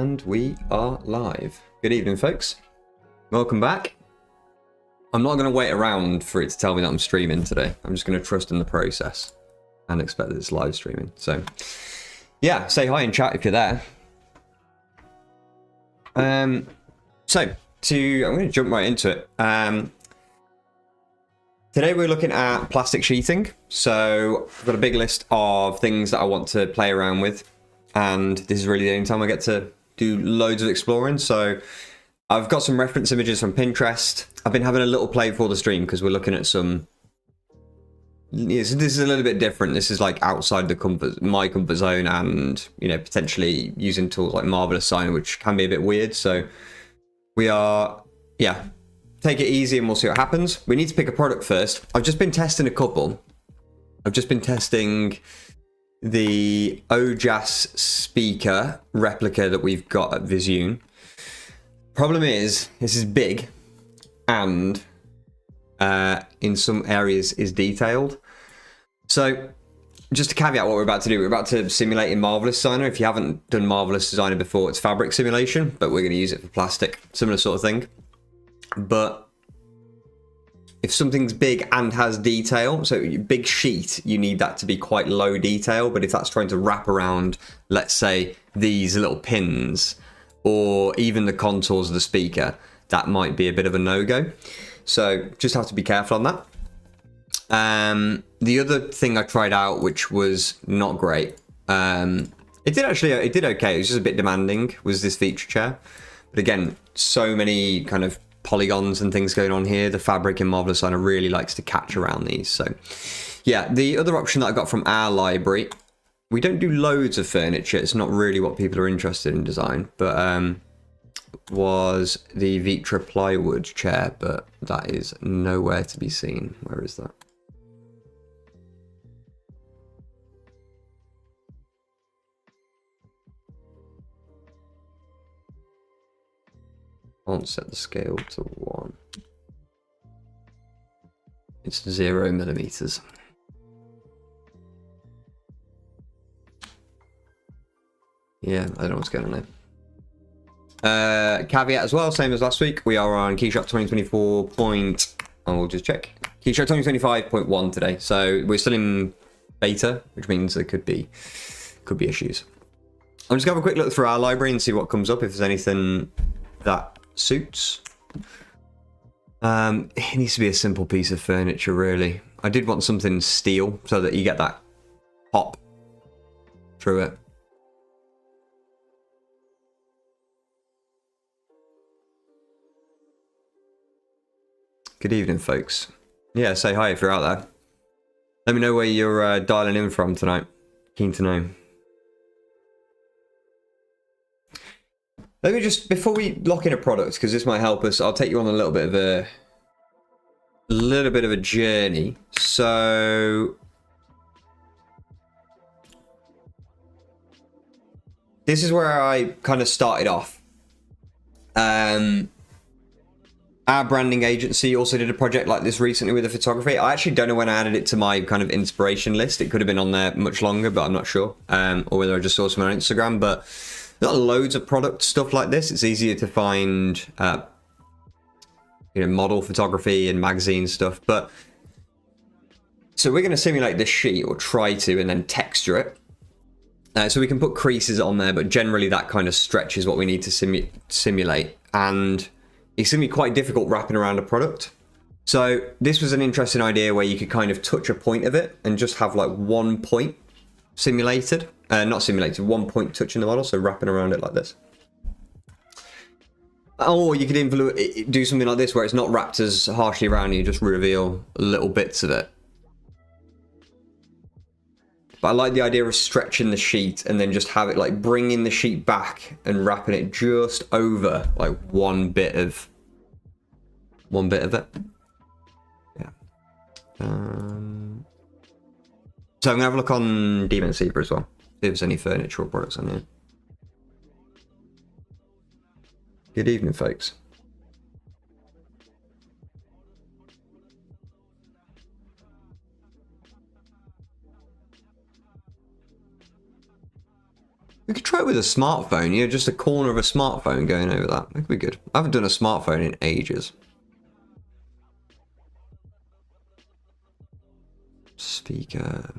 And we are live. Good evening, folks. Welcome back. I'm not going to wait around for it to tell me that I'm streaming today. I'm just going to trust in the process and expect that it's live streaming. So, yeah, say hi in chat if you're there. I'm going to jump right into it. Today we're looking at plastic sheeting. So I've got a big list of things that I want to play around with. And this is really the only time I get to do loads of exploring. So I've got some reference images from Pinterest. I've been having a little play before the stream because we're looking at some... Yeah, so this is a little bit different. This is like outside the my comfort zone, and, you know, potentially using tools like Marvelous Signer, which can be a bit weird. So we are, yeah, take it easy and we'll see what happens. We need to pick a product first. I've just been testing a couple. I've just been testing the OJAS speaker replica that we've got at Visioon. Problem is, this is big and in some areas is detailed. So just to caveat what we're about to do, we're about to simulate in Marvelous Signer. If you haven't done Marvelous Signer before, it's fabric simulation, but we're going to use it for plastic, similar sort of thing. But if something's big and has detail, so big sheet, you need that to be quite low detail. But if that's trying to wrap around, let's say, these little pins or even the contours of the speaker, that might be a bit of a no-go. So just have to be careful on that. The other thing I tried out, which was not great, it did okay. It was just a bit demanding, was this feature chair. But again, so many kind of polygons and things going on here. The fabric in Marvelous Signer really likes to catch around these. So yeah, the other option that I got from our library, we don't do loads of furniture. It's not really what people are interested in design, but was the Vitra plywood chair, but that is nowhere to be seen. Where is that? I won't set the scale to 1. It's 0 millimeters. Yeah, I don't know what's going on there. Caveat as well, same as last week. We are on KeyShot 2024 and we'll just check. KeyShot 2025.1 today. So we're still in beta, which means there could be issues. I'm just going to have a quick look through our library and see what comes up, if there's anything that suits. It needs to be a simple piece of furniture, really. I did want something steel so that you get that pop through it. Good evening, folks. Yeah, say hi if you're out there. Let me know where you're dialing in from tonight. Keen to know. Let me just, before we lock in a product, because this might help us, I'll take you on a little bit of a journey. So this is where I kind of started off. Our branding agency also did a project like this recently with the photography. I actually don't know when I added it to my kind of inspiration list. It could have been on there much longer, but I'm not sure. Or whether I just saw some on Instagram. But not loads of product stuff like this. It's easier to find, model photography and magazine stuff. But so we're going to simulate this sheet, or try to, and then texture it. So we can put creases on there, but generally that kind of stretch is what we need to simulate. And it's going to be quite difficult wrapping around a product. So this was an interesting idea where you could kind of touch a point of it and just have like one point simulated. Not simulated, one point touching the model, so wrapping around it like this. Or you could do something like this where it's not wrapped as harshly around and you just reveal little bits of it. But I like the idea of stretching the sheet and then just have it like bringing the sheet back and wrapping it just over like one bit of it. Yeah. So I'm gonna have a look on Demon Seeker as well. See if there's any furniture or products on here. Good evening, folks. We could try it with a smartphone, you know, just a corner of a smartphone going over that. That could be good. I haven't done a smartphone in ages. Speaker.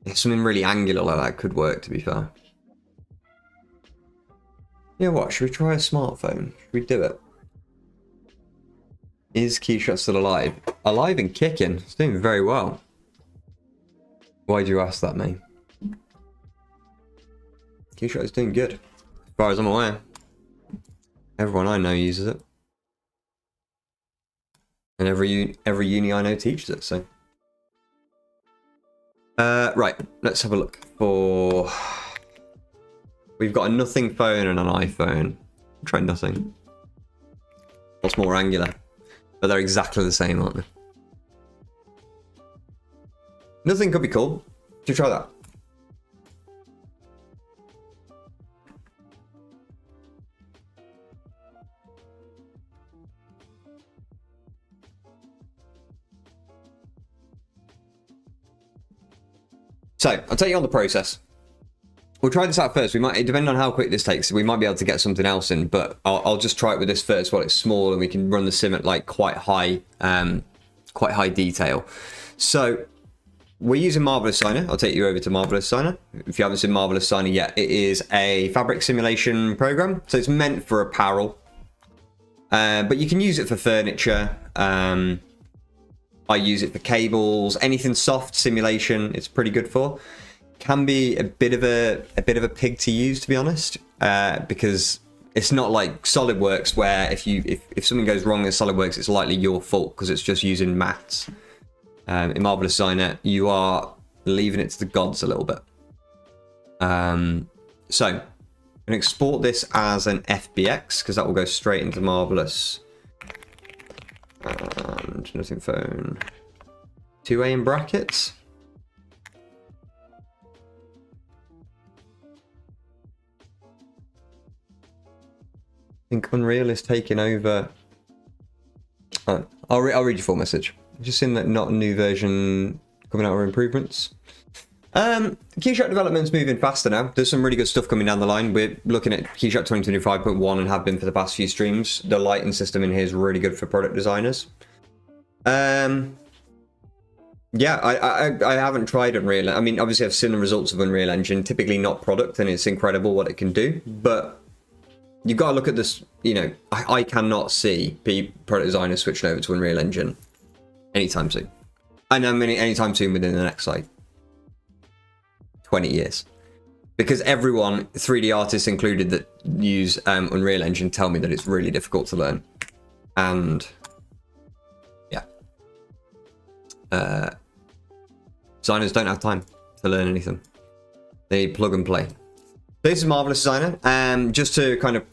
Yeah, something really angular like that could work, to be fair. You know what? Should we try a smartphone? Should we do it? Is KeyShot still alive? Alive and kicking. It's doing very well. Why do you ask that, mate? KeyShot is doing good, as far as I'm aware. Everyone I know uses it, and every uni I know teaches it. So, right, let's have a look for. We've got a nothing phone and an iPhone. Try nothing. What's more angular? But they're exactly the same, aren't they? Nothing could be cool. Should we try that? So, I'll take you on the process. We'll try this out first. We might, depending on how quick this takes, we might be able to get something else in, but I'll just try it with this first while it's small and we can run the sim at like quite high detail. So, we're using Marvelous Signer. I'll take you over to Marvelous Signer. If you haven't seen Marvelous Signer yet, it is a fabric simulation program. So it's meant for apparel, but you can use it for furniture. I use it for cables, anything soft simulation. It's pretty good for. Can be a bit of a pig to use, to be honest, because it's not like SolidWorks where if something goes wrong in SolidWorks, it's likely your fault because it's just using maths. In Marvelous Signer, you are leaving it to the gods a little bit. So I'm going to export this as an FBX because that will go straight into Marvelous. And nothing phone. 2A in brackets. I think Unreal is taking over. Oh, I'll read your full message. Just in that not a new version coming out with improvements. KeyShot development's moving faster now. There's some really good stuff coming down the line. We're looking at KeyShot 2025.1 and have been for the past few streams. The lighting system in here is really good for product designers. Yeah, I haven't tried Unreal. I mean, obviously I've seen the results of Unreal Engine. Typically not product, and it's incredible what it can do. But you've got to look at this. You know, I cannot see product designers switching over to Unreal Engine anytime soon. And I mean anytime soon within the next like 20 years. Because everyone, 3D artists included, that use Unreal Engine tell me that it's really difficult to learn. And yeah. Designers don't have time to learn anything. They plug and play. This is Marvelous Designer. Just to kind of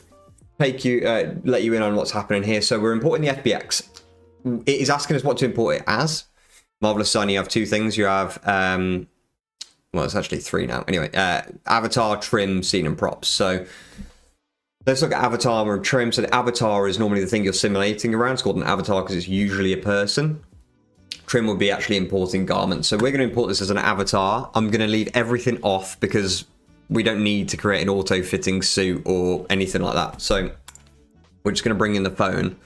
take you, let you in on what's happening here. So we're importing the FBX. It is asking us what to import it as. Marvelous Designer, you have two things. You have, well, it's actually three now. Anyway, avatar, trim, scene, and props. So let's look at avatar and trim. So the avatar is normally the thing you're simulating around. It's called an avatar because it's usually a person. Trim would be actually importing garments. So we're going to import this as an avatar. I'm going to leave everything off because we don't need to create an auto-fitting suit or anything like that. So we're just going to bring in the phone.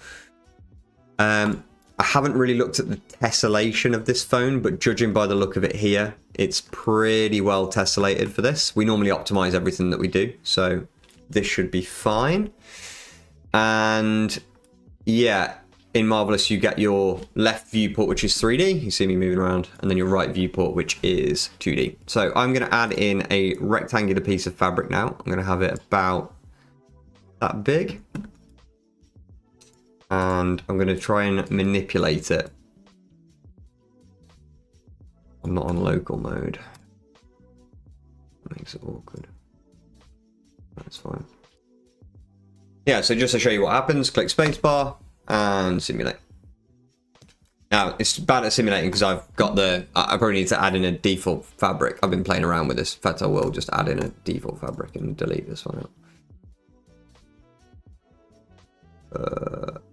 I haven't really looked at the tessellation of this phone, but judging by the look of it here, it's pretty well tessellated for this. We normally optimize everything that we do, so this should be fine. And yeah, in Marvelous, you get your left viewport, which is 3D. You see me moving around, and then your right viewport, which is 2D. So I'm going to add in a rectangular piece of fabric now. I'm going to have it about that big. And I'm going to try and manipulate it. I'm not on local mode. That makes it awkward. That's fine. Yeah, so just to show you what happens, click spacebar and simulate. Now, it's bad at simulating because I've got the... I probably need to add in a default fabric. I've been playing around with this. In fact, I will just add in a default fabric and delete this one out.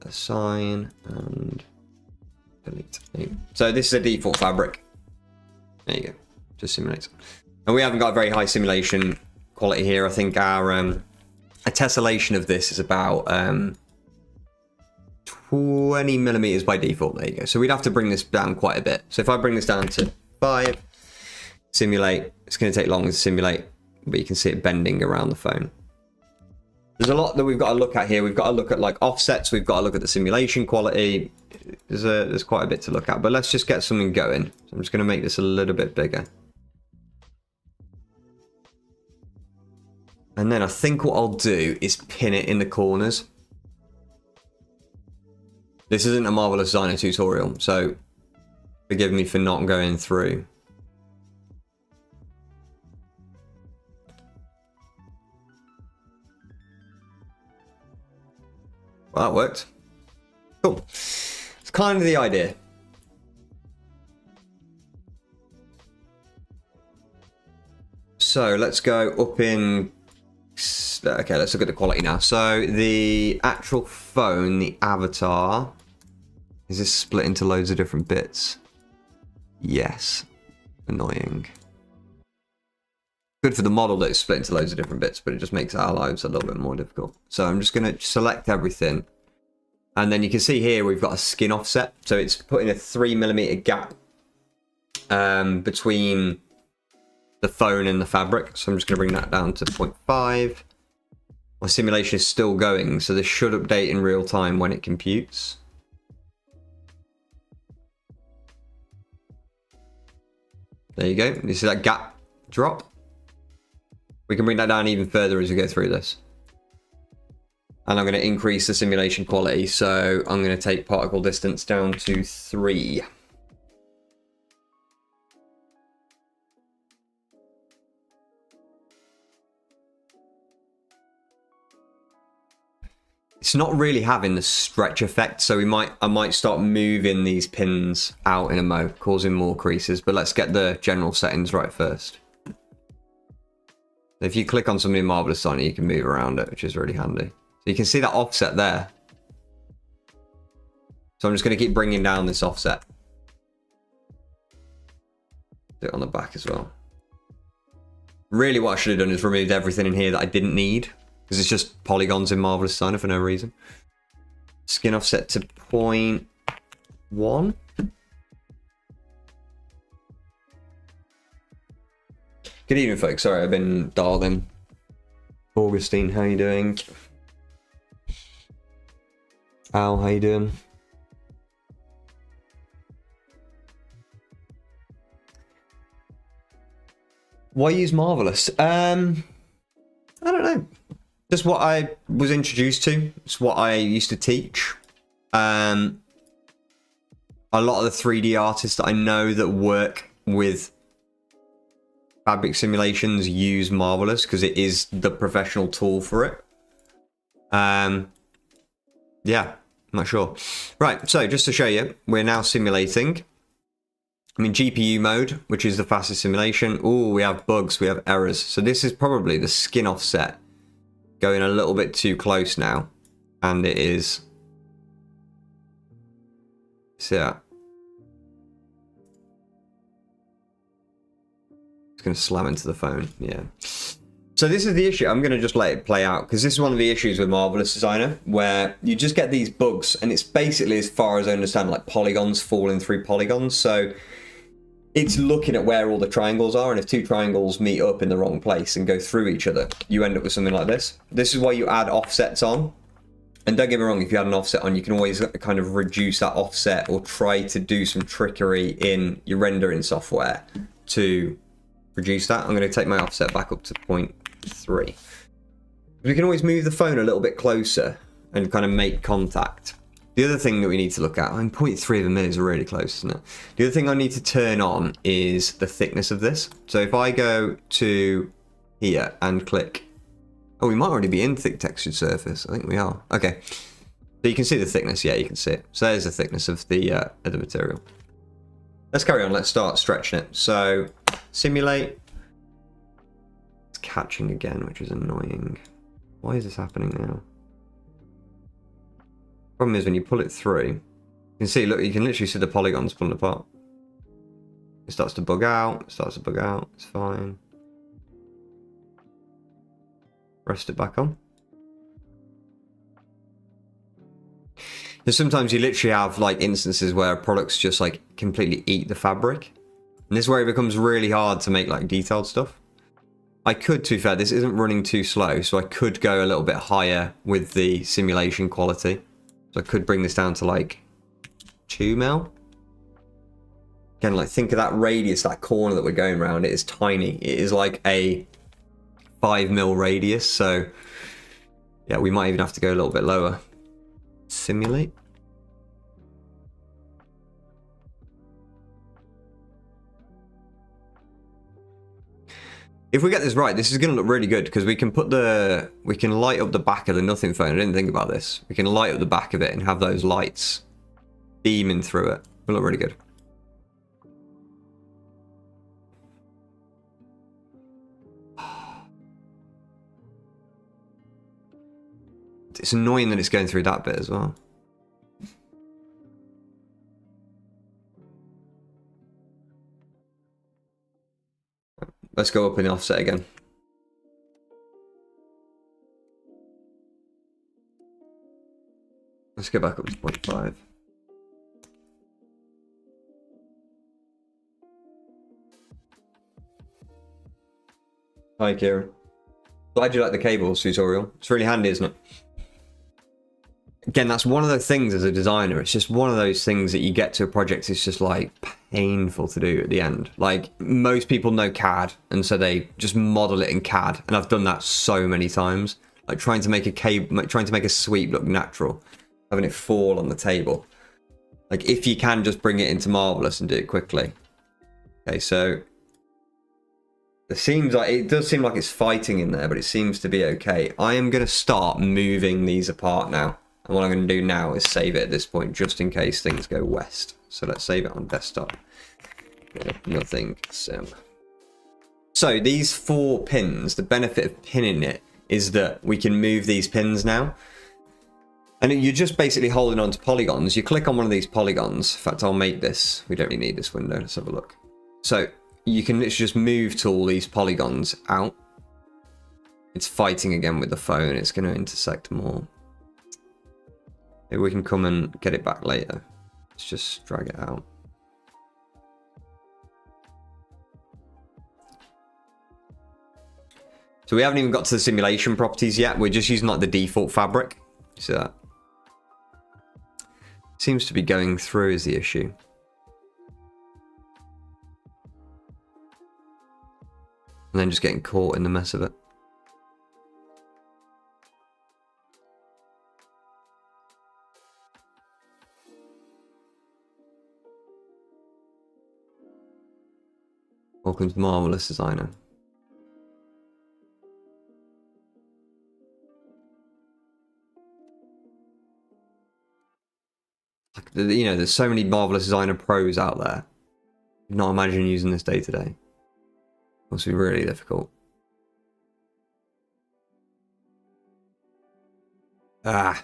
Assign and delete. So this is a default fabric. There you go. Just simulates. And we haven't got a very high simulation quality here. I think our a tessellation of this is about 20 millimeters by default. There you go. So we'd have to bring this down quite a bit. So if I bring this down to 5, simulate, it's going to take longer to simulate, but you can see it bending around the phone. There's a lot that we've got to look at here. We've got to look at like offsets. We've got to look at the simulation quality. There's quite a bit to look at, but let's just get something going. So I'm just going to make this a little bit bigger. And then I think what I'll do is pin it in the corners. This isn't a Marvelous Designer tutorial, so forgive me for not going through. Well, that worked. Cool. It's kind of the idea. So let's go up in... Okay, let's look at the quality now. So the actual phone, the avatar, is this split into loads of different bits? Yes. Annoying. Good for the model that it's split into loads of different bits, but it just makes our lives a little bit more difficult. So I'm just going to select everything. And then you can see here we've got a skin offset. So it's putting a 3mm gap between the phone and the fabric. So I'm just going to bring that down to 0.5. My simulation is still going, so this should update in real time when it computes. There you go. You see that gap drop? We can bring that down even further as we go through this. And I'm going to increase the simulation quality, so I'm going to take particle distance down to 3. It's not really having the stretch effect, so I might start moving these pins out in a mo, causing more creases, but let's get the general settings right first. If you click on something Marvelous Designer, you can move around it, which is really handy. So you can see that offset there. So I'm just going to keep bringing down this offset. Do it on the back as well. Really what I should have done is removed everything in here that I didn't need, because it's just polygons in Marvelous Designer for no reason. Skin offset to 0.1. Good evening, folks. Sorry, I've been dialed in. Augustine, how you doing? Al, how you doing? Why use Marvelous? I don't know. Just what I was introduced to. It's what I used to teach. A lot of the 3D artists that I know that work with fabric simulations use Marvelous because it is the professional tool for it. Yeah, I'm not sure. Right, so just to show you, we're now simulating. I'm in GPU mode, which is the fastest simulation. Oh, we have bugs, we have errors. So this is probably the skin offset going a little bit too close now. And it is... So yeah. It's going to slam into the phone, yeah. So this is the issue. I'm going to just let it play out because this is one of the issues with Marvelous Designer where you just get these bugs and it's basically, as far as I understand, like polygons falling through polygons. So it's looking at where all the triangles are, and if two triangles meet up in the wrong place and go through each other, you end up with something like this. This is why you add offsets on. And don't get me wrong, if you add an offset on, you can always kind of reduce that offset or try to do some trickery in your rendering software to reduce that. I'm going to take my offset back up to 0.3. We can always move the phone a little bit closer and kind of make contact. The other thing that we need to look at, 0.3 of a minute is really close, isn't it? The other thing I need to turn on is the thickness of this. So if I go to here and click, oh, we might already be in thick textured surface. I think we are. Okay. So you can see the thickness. Yeah, you can see it. So there's the thickness of the material. Let's carry on. Let's start stretching it. So simulate. It's catching again, which is annoying. Why is this happening now? Problem is when you pull it through, you can see, look, you can literally see the polygons pulling apart. It starts to bug out, it's fine. Rest it back on. Because sometimes you literally have like instances where products just like completely eat the fabric. And this is where it becomes really hard to make like detailed stuff. I could, to be fair, this isn't running too slow, so I could go a little bit higher with the simulation quality. So I could bring this down to like 2 mil. Again, like think of that radius, that corner that we're going around. It is tiny. It is like a 5 mil radius. So yeah, we might even have to go a little bit lower. Simulate. If we get this right, this is going to look really good because we can light up the back of the Nothing phone. I didn't think about this. We can light up the back of it and have those lights beaming through it. It'll look really good. It's annoying that it's going through that bit as well. Let's go up in the offset again. Let's go back up to 0.5. Hi, Kieran. Glad you like the cables tutorial. It's really handy, isn't it? Again, that's one of those things as a designer. It's just one of those things that you get to a project, it's just like painful to do at the end. Like most people know CAD, and so they just model it in CAD. And I've done that so many times. Like trying to make a cable, trying to make a sweep look natural, having it fall on the table. Like if you can just bring it into Marvelous and do it quickly. Okay, so it seems like it does seem like it's fighting in there, but it seems to be okay. I am going to start moving these apart now. And what I'm going to do now is save it at this point, just in case things go west. So let's save it on desktop. Nothing sim. So these 4 pins, the benefit of pinning it is that we can move these pins now. And you're just basically holding on to polygons. You click on one of these polygons. In fact, I'll make this. We don't really need this window. Let's have a look. So you can literally just move to all these polygons out. It's fighting again with the phone. It's going to intersect more. Maybe we can come and get it back later. Let's just drag it out. So we haven't even got to the simulation properties yet. We're just using like the default fabric. You see that? Seems to be going through is the issue. And then just getting caught in the mess of it. Welcome to Marvelous Designer. Like, you know, there's so many Marvelous Designer pros out there. I cannot imagine using this day to day. Must be really difficult. Ah.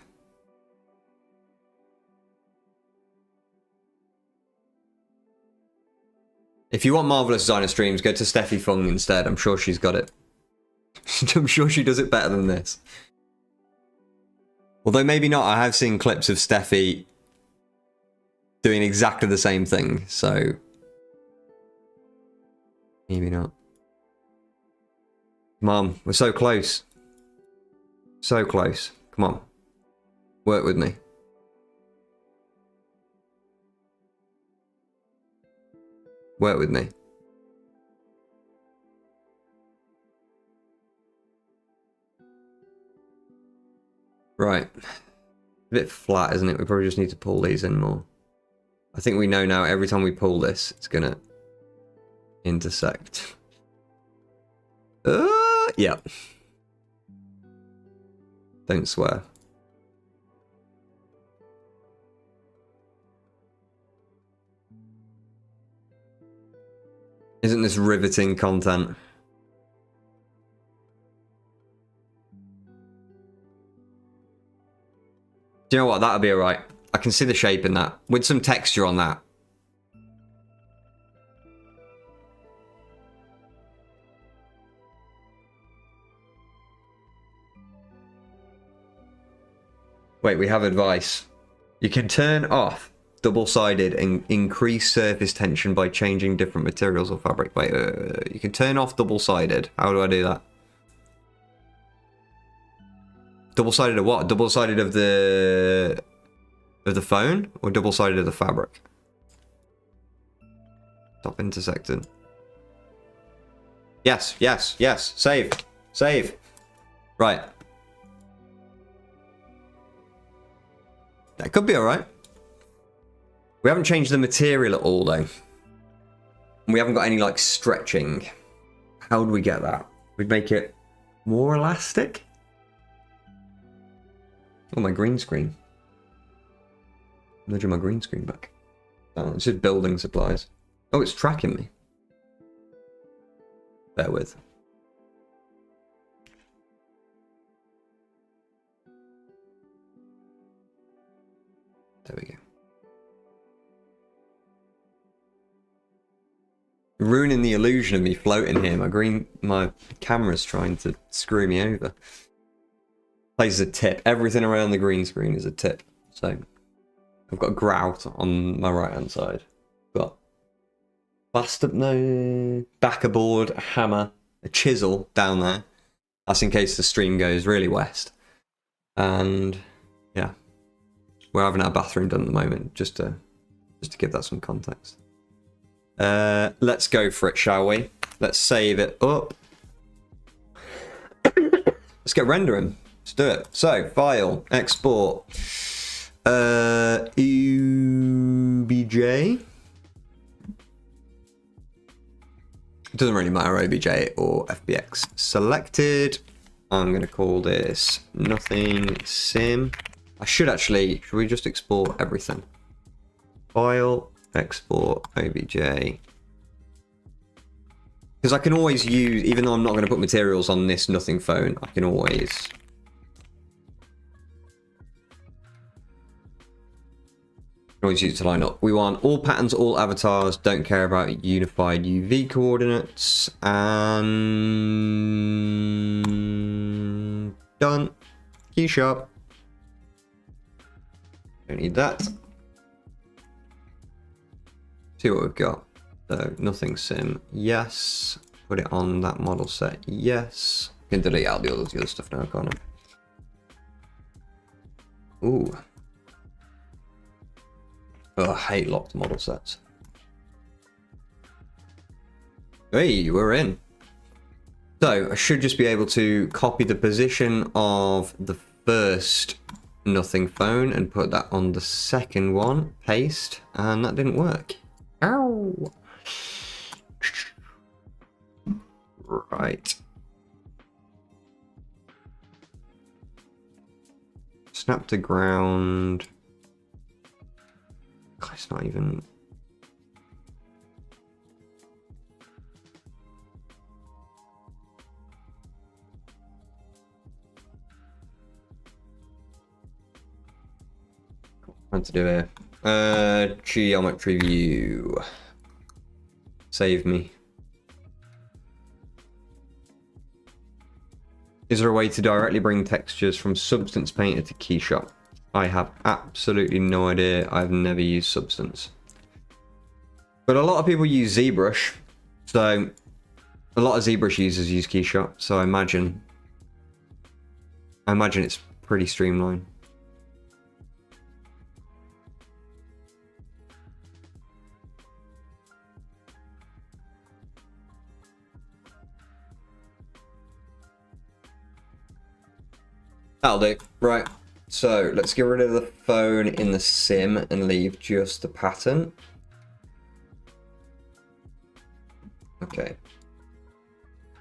If you want Marvelous Designer streams, go to Steffi Fung instead. I'm sure she's got it. I'm sure she does it better than this. Although maybe not. I have seen clips of Steffi doing exactly the same thing, so maybe not. Mom, we're so close. So close. Come on. Work with me. Work with me. Right. A bit flat, isn't it? We probably just need to pull these in more. I think we know now every time we pull this, it's gonna intersect. Yeah. Don't swear. Isn't this riveting content? Do you know what? That'll be alright. I can see the shape in that. With some texture on that. Wait, we have advice. You can turn off double-sided and increase surface tension by changing different materials or fabric. Wait, you can turn off double-sided. How do I do that? Double-sided of what? Double-sided of the phone or double-sided of the fabric? Stop intersecting. Yes, yes, yes. Save. Save. Right. That could be alright. We haven't changed the material at all, though. We haven't got any, like, stretching. How would we get that? We'd make it more elastic? Oh, my green screen. Nudging my green screen back. Oh, it's just building supplies. Oh, it's tracking me. Bear with. There we go. Ruining the illusion of me floating here. My camera's trying to screw me over. Places a tip. Everything around the green screen is a tip. So I've got a grout on my right hand side. Got backer board, a hammer, a chisel down there. That's in case the stream goes really west. And yeah. We're having our bathroom done at the moment, just to give that some context. Let's go for it, shall we? Let's save it up. Let's get rendering. Let's do it. So, file, export, OBJ. It doesn't really matter, OBJ or FBX. Selected. I'm going to call this nothing sim. Should we just export everything? File, export, OBJ. Because I can always use, even though I'm not going to put materials on this nothing phone, I can always use it to line up. We want all patterns, all avatars, don't care about unified UV coordinates, and done. KeyShot. Don't need that. See what we've got. So nothing sim, yes. Put it on that model set, yes. Can delete out the other stuff now, can't I? Ooh. Oh, I hate locked model sets. Hey, we're in. So I should just be able to copy the position of the first nothing phone and put that on the second one, paste, and that didn't work. Ow! Right. Snap to ground. God, it's not even... Trying to do here. Geometry view. Save me. Is there a way to directly bring textures from Substance Painter to KeyShot? I have absolutely no idea. I've never used Substance. But a lot of people use ZBrush. So a lot of ZBrush users use KeyShot. So I imagine it's pretty streamlined. That'll do. Right. So let's get rid of the phone in the sim and leave just the pattern. Okay.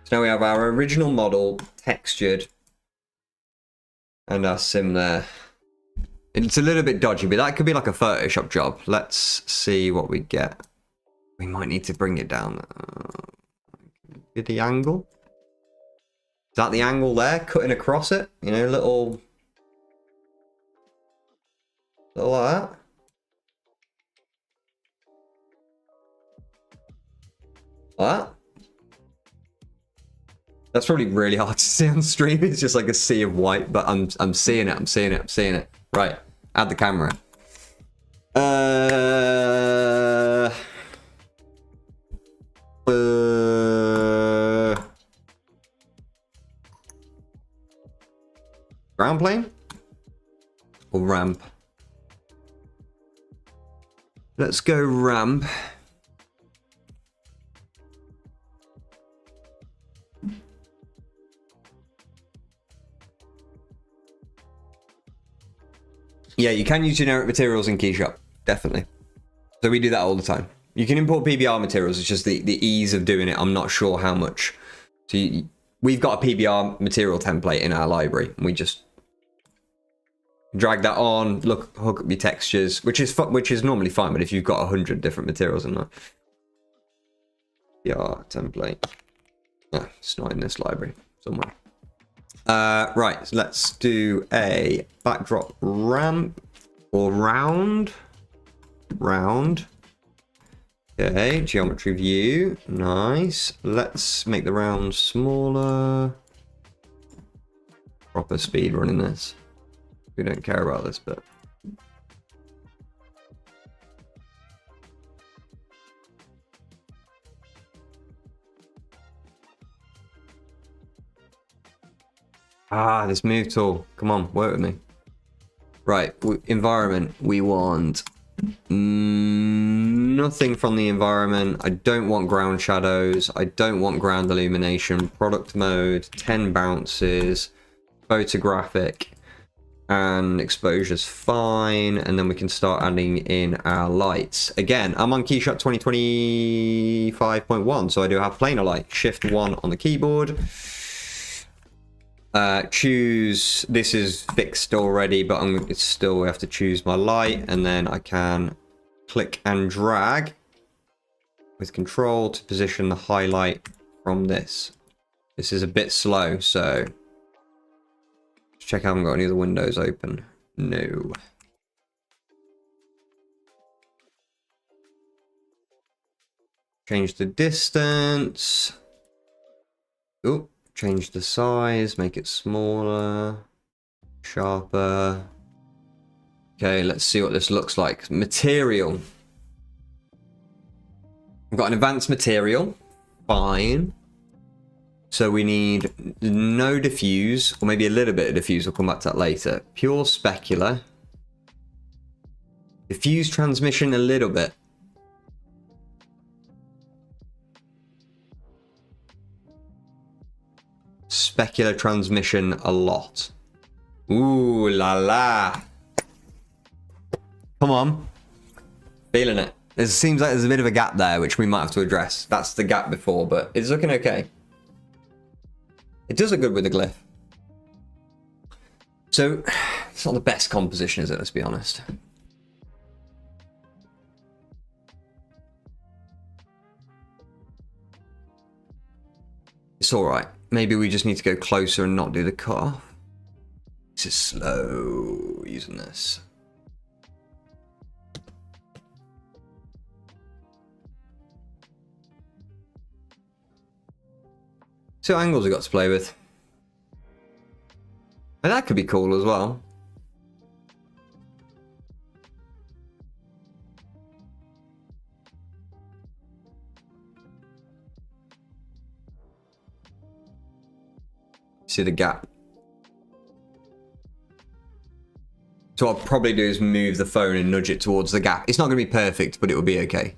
So now we have our original model textured and our sim there. It's a little bit dodgy, but that could be like a Photoshop job. Let's see what we get. We might need to bring it down. The angle. Is that the angle there, cutting across it? You know, little... Like that. Like that. That's probably really hard to see on stream. It's just like a sea of white, but I'm seeing it. I'm seeing it. I'm seeing it. Right. Add the camera. Ground plane or ramp? Let's go ramp. Yeah, you can use generic materials in KeyShot, definitely. So we do that all the time. You can import PBR materials. It's just the ease of doing it. I'm not sure how much. So we've got a PBR material template in our library. And we just drag that on, hook up your textures, which is normally fine. But if you've got 100 different materials in there, PBR template. Oh, it's not in this library somewhere. Right, so let's do a backdrop ramp or round. Okay, geometry view, nice. Let's make the round smaller. Proper speed running this. We don't care about this bit. Ah, this move tool. Come on, work with me. Right, environment. We want nothing from the environment. I don't want ground shadows. I don't want ground illumination. Product mode, 10 bounces, photographic, and exposure's fine. And then we can start adding in our lights. Again, I'm on KeyShot 2025.1, so I do have planar light. Shift 1 on the keyboard. Choose, this is fixed already, but it's still, we have to choose my light, and then I can click and drag with control to position the highlight from this. This is a bit slow, so let's check I haven't got any of the windows open. No. Change the distance. Oh. Change the size, make it smaller, sharper. Okay, let's see what this looks like. Material. We've got an advanced material. Fine. So we need no diffuse, or maybe a little bit of diffuse. We'll come back to that later. Pure specular. Diffuse transmission a little bit. Specular transmission a lot. Ooh la la. Come on. Feeling it. It seems like there's a bit of a gap there, which we might have to address. That's the gap before, but it's looking okay. It does look good with the glyph. So, it's not the best composition, is it? Let's be honest. It's alright. Maybe we just need to go closer and not do the cutoff. This is slow using this. See what angles we got to play with. And that could be cool as well. See the gap. So what I'll probably do is move the phone and nudge it towards the gap. It's not going to be perfect, but it will be okay.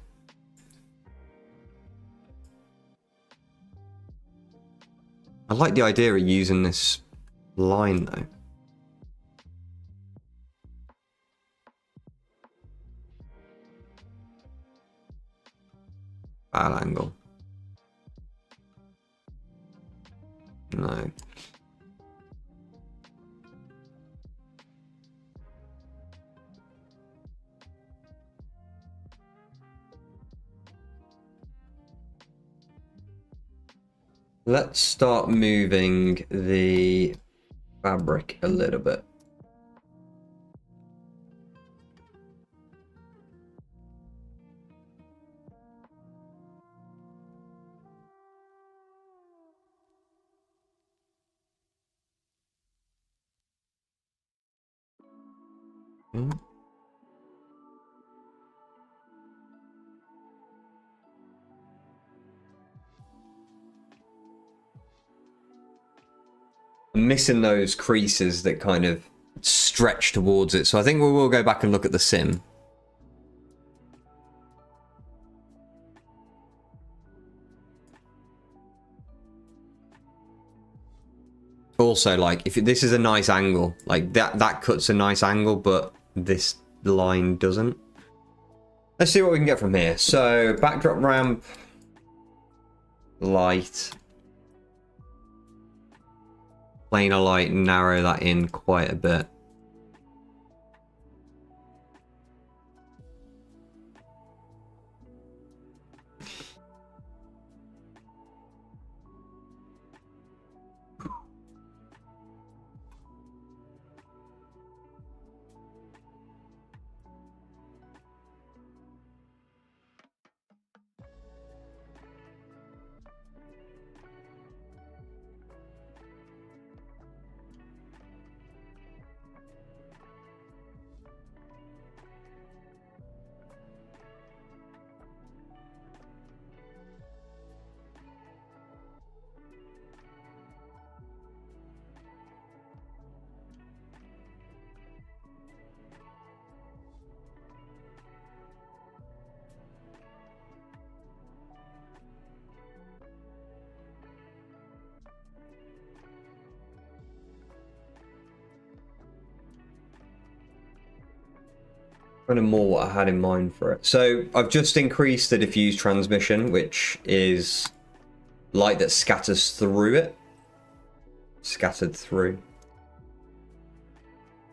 I like the idea of using this line though. Bad angle. No. Let's start moving the fabric a little bit. Hmm. I'm missing those creases that kind of stretch towards it, so I think we will go back and look at the sim. Also, like, if this is a nice angle, like that cuts a nice angle, but this line doesn't. Let's see what we can get from here. So backdrop ramp, light, planar light, narrow that in quite a bit. Kind of more what I had in mind for it. So I've just increased the diffuse transmission, which is light that scatters through it. Scattered through.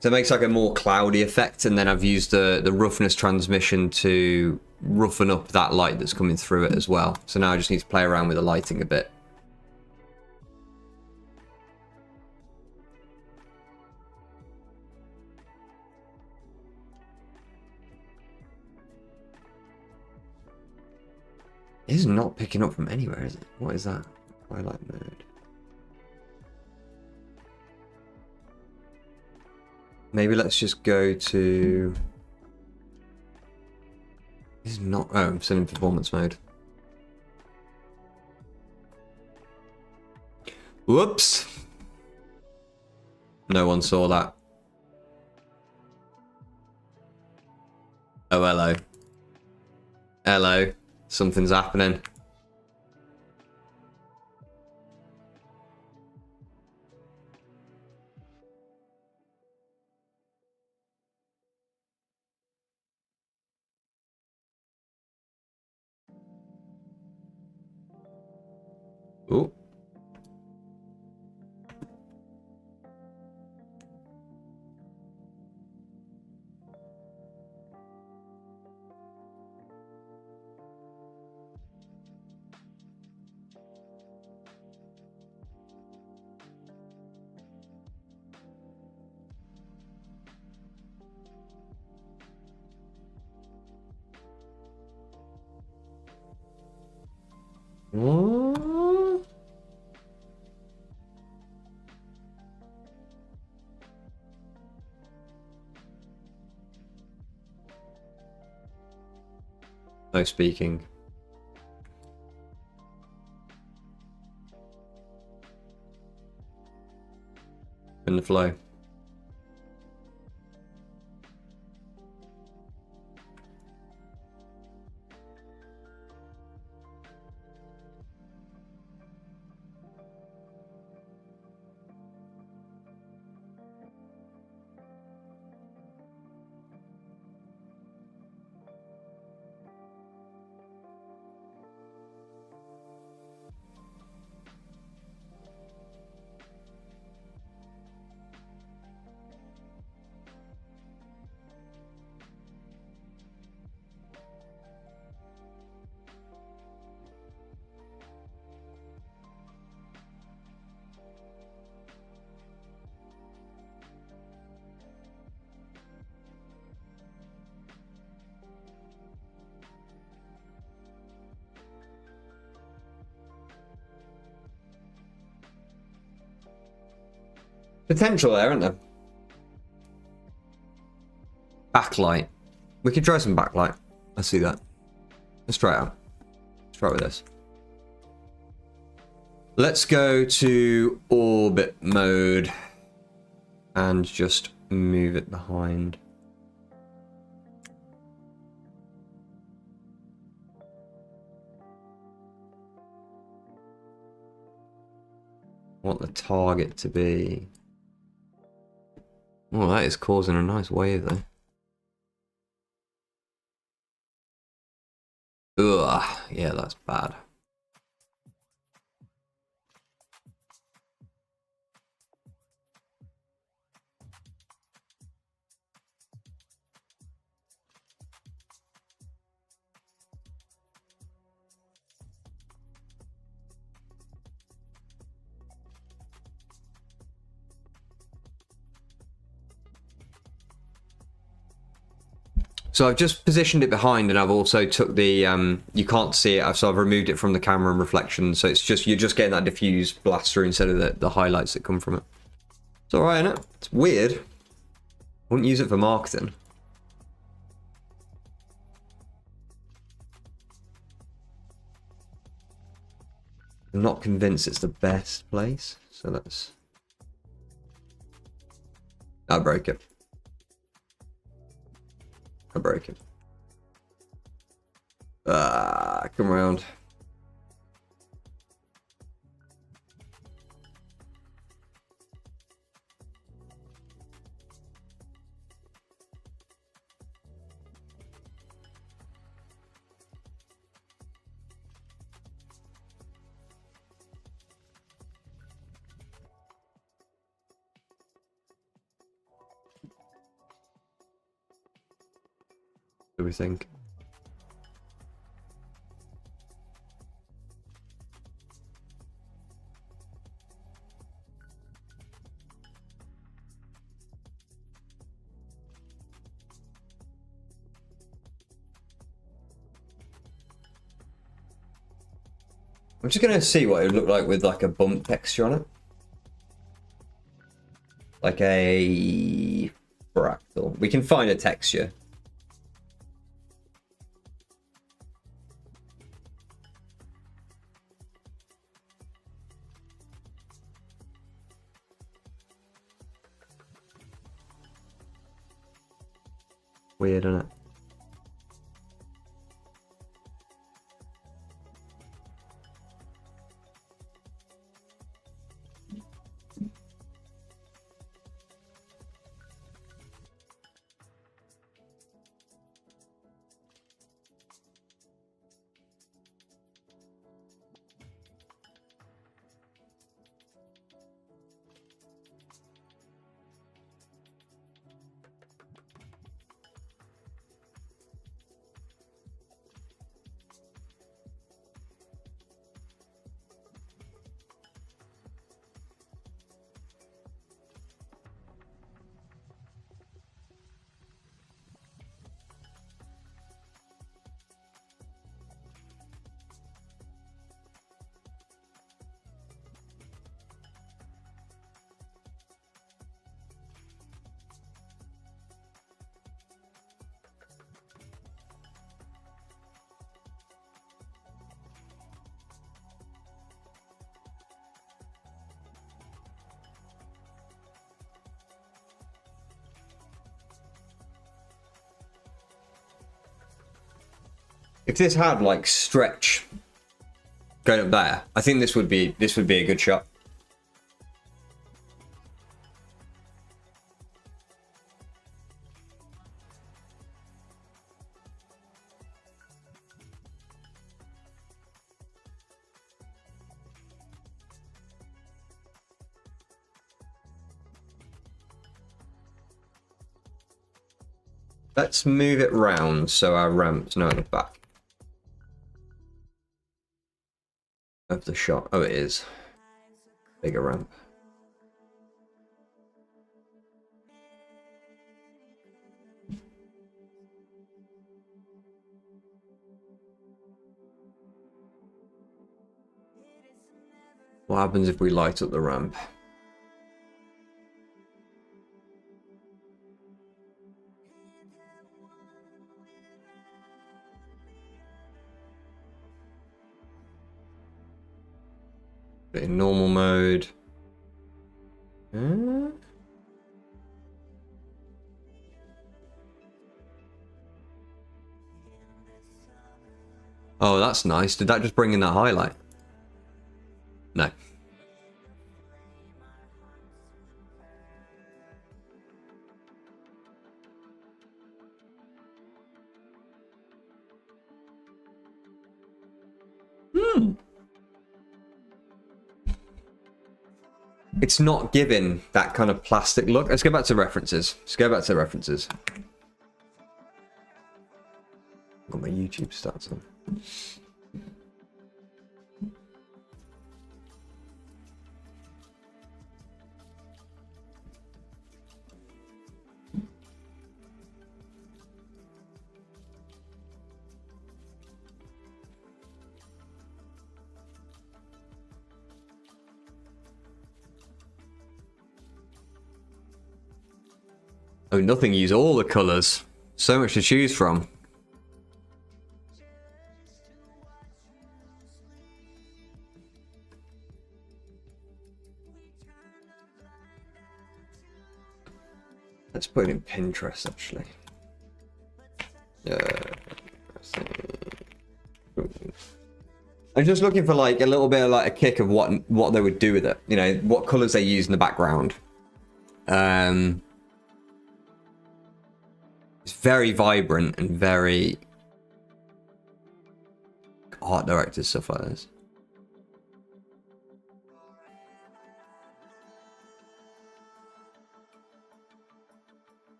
So it makes like a more cloudy effect, and then I've used the roughness transmission to roughen up that light that's coming through it as well. So now I just need to play around with the lighting a bit. It is not picking up from anywhere, is it? What is that? Highlight mode. Maybe let's just go to... This is not... Oh, I'm still in performance mode. Whoops. No one saw that. Oh, hello. Hello. Something's happening. Ooh. What? No speaking. In the flow. Potential there, isn't there? Backlight. We could try some backlight. Let's see that. Let's try it out. Let's try it with this. Let's go to orbit mode and just move it behind. I want the target to be... Oh, that is causing a nice wave though. Ugh, yeah, that's bad. So I've just positioned it behind, and I've also took the you can't see it, so I've removed it from the camera and reflection, so it's just, you're just getting that diffuse blast through instead of the highlights that come from it. It's alright, isn't it? It's weird. I wouldn't use it for marketing. I'm not convinced it's the best place, so let's... I broke it. I broke it. Come around. What do we think? I'm just going to see what it would look like with like a bump texture on it. Like a fractal. We can find a texture. Weird, isn't it? If this had like stretch going up there, I think this would be a good shot. Let's move it round so our ramp's not at the back of the shot. Oh, it is. Bigger ramp. What happens if we light up the ramp? In normal mode. Oh, that's nice. Did that just bring in that highlight? No. It's not giving that kind of plastic look. Let's go back to references. Got my YouTube stats on. Oh, nothing. Use all the colors. So much to choose from. Let's put it in Pinterest, actually. I'm just looking for like a little bit of like a kick of what they would do with it. You know, what colors they use in the background. It's very vibrant and very art directed stuff like this.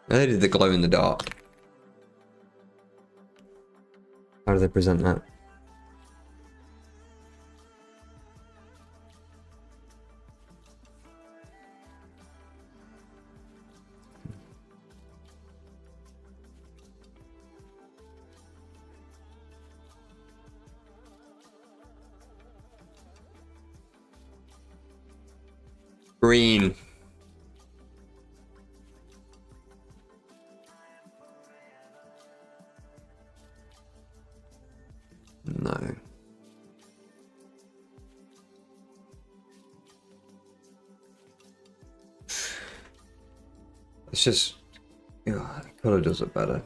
They did the glow in the dark. How do they present that? Green. No. It's just, the color does it better.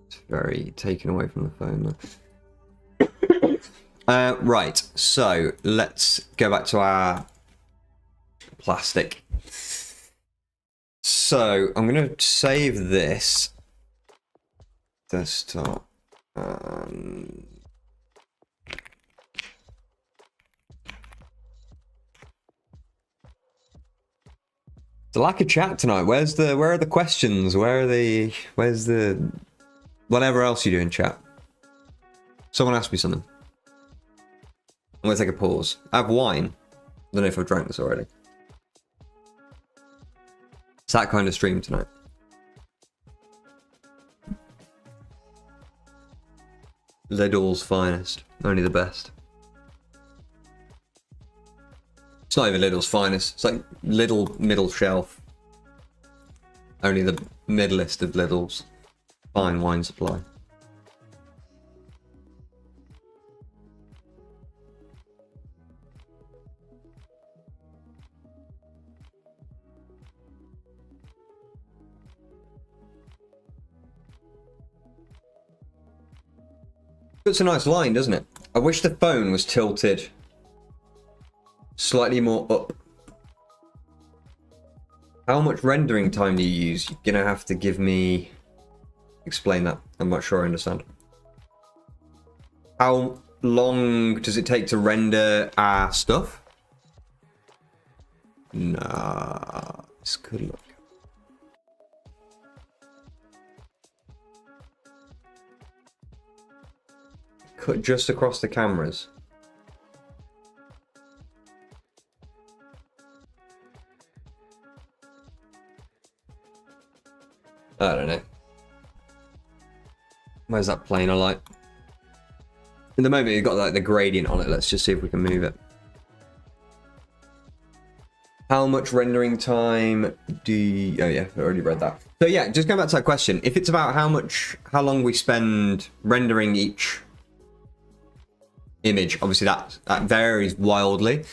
It's very taken away from the phone. Right, so let's go back to our plastic. So I'm going to save this desktop. The lack of chat tonight. Where are the questions? Where's the whatever else you do in chat? Someone asked me something. I'm gonna take a pause. I have wine. I don't know if I've drank this already. It's that kind of stream tonight. Lidl's finest. Only the best. It's not even Lidl's finest. It's like Lidl middle shelf. Only the middlest of Lidl's. Fine wine supply. It's a nice line, doesn't it? I wish the phone was tilted slightly more up. How much rendering time do you use? You're gonna have to give me... Explain that. I'm not sure I understand. How long does it take to render our stuff? Nah, this could look... Cut just across the cameras. I don't know. Where's that planar light? In the moment, you've got like the gradient on it. Let's just see if we can move it. How much rendering time do you... Oh yeah, I already read that. So yeah, just going back to that question. If it's about how long we spend rendering each image, obviously that varies wildly.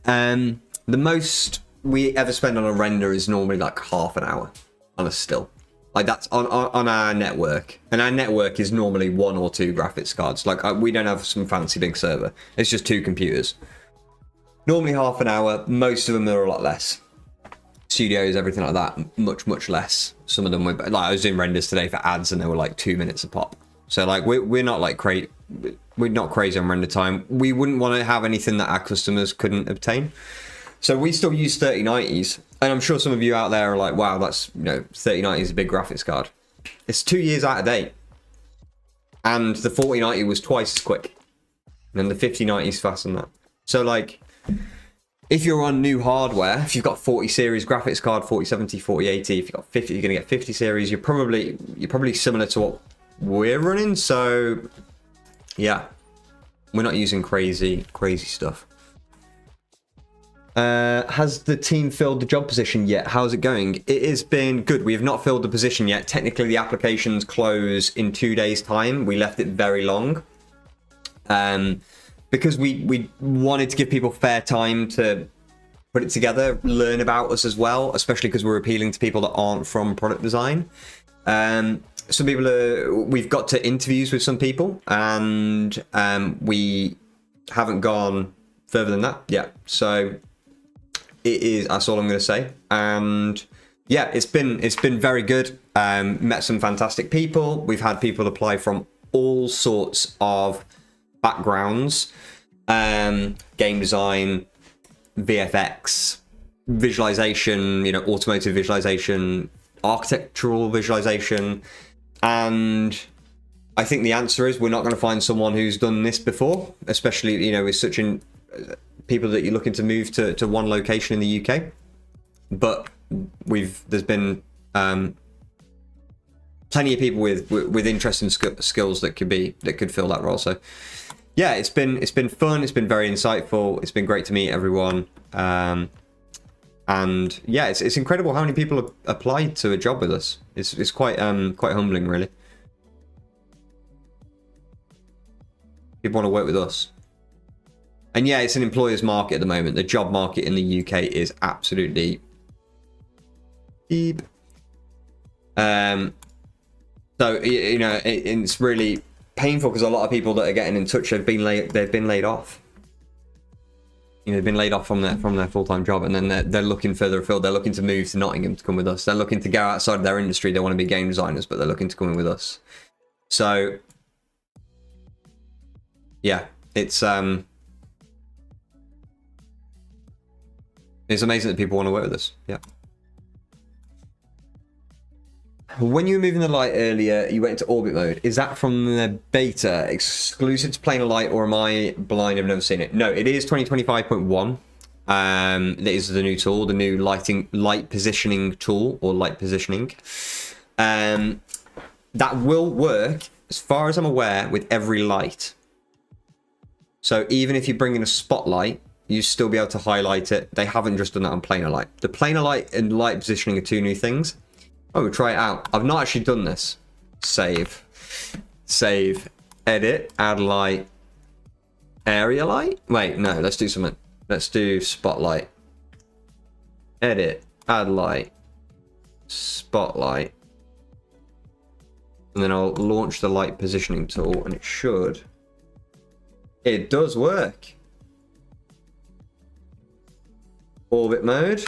The most we ever spend on a render is normally like half an hour on a still. Like that's on our network, and our network is normally 1 or 2 graphics cards. Like we don't have some fancy big server. It's just 2 computers. Normally half an hour. Most of them are a lot less. Studios, everything like that, much less. Some of them were like, I was doing renders today for ads, and they were like 2 minutes a pop. So like we're not like we're not crazy on render time. We wouldn't want to have anything that our customers couldn't obtain. So we still use 3090s, and I'm sure some of you out there are like, wow, that's, 3090 is a big graphics card. It's 2 years out of date. And the 4090 was twice as quick. And the 5090 is faster than that. So like, if you're on new hardware, if you've got 40 series graphics card, 4070, 4080, if you've got 50, you're gonna get 50 series, you're probably similar to what we're running. So yeah, we're not using crazy stuff. Has the team filled the job position yet? How's it going? It has been good. We have not filled the position yet. Technically, the applications close in 2 days' time. We left it very long because we wanted to give people fair time to put it together, learn about us as well, especially because we're appealing to people that aren't from product design. Some people we've got to interviews with some people, and we haven't gone further than that yet. So it is, that's all I'm going to say. And yeah, it's been very good. Met some fantastic people. We've had people apply from all sorts of backgrounds, game design, VFX, visualization, automotive visualization, architectural visualization. And I think the answer is we're not going to find someone who's done this before, especially, with such people that you're looking to move to one location in the UK. But there's been plenty of people with interesting skills that could fill that role. So yeah, it's been fun. It's been very insightful. It's been great to meet everyone. And yeah, it's incredible how many people have applied to a job with us. It's quite humbling, really. People want to work with us. And yeah, it's an employer's market at the moment. The job market in the UK is absolutely deep. So it's really painful because a lot of people that are getting in touch they've been laid off. They've been laid off from their full-time job, and then they're looking further afield. They're looking to move to Nottingham to come with us. They're looking to go outside of their industry. They want to be game designers, but they're looking to come in with us. So yeah, it's amazing that people want to work with us. Yeah. When you were moving the light earlier, you went into orbit mode. Is that from the beta exclusive to planar light, or am I blind? I've never seen it. No, it is 2025.1. That is the new tool, the new light positioning tool, or light positioning. That will work, as far as I'm aware, with every light. So even if you bring in a spotlight, you still be able to highlight it. They haven't just done that on planar light. The planar light and light positioning are 2 new things. Oh, we'll try it out. I've not actually done this. Save, edit, add light, area light. Wait, no, let's do something. Let's do spotlight. Edit, add light, spotlight. And then I'll launch the light positioning tool, and it does work. Orbit mode.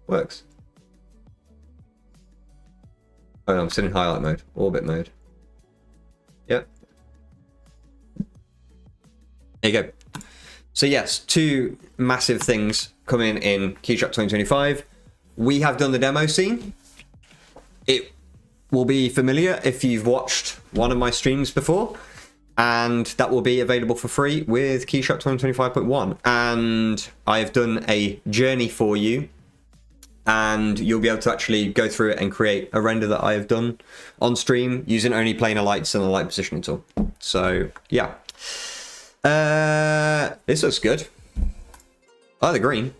Works. Oh, no, I'm still in highlight mode. Orbit mode. Yep. There you go. So yes, 2 massive things coming in KeyShot 2025. We have done the demo scene. It will be familiar if you've watched one of my streams before. And that will be available for free with KeyShot 2025.1. And I've done a journey for you and you'll be able to actually go through it and create a render that I have done on stream using only planar lights and the light positioning tool. So yeah, this looks good. I like the green.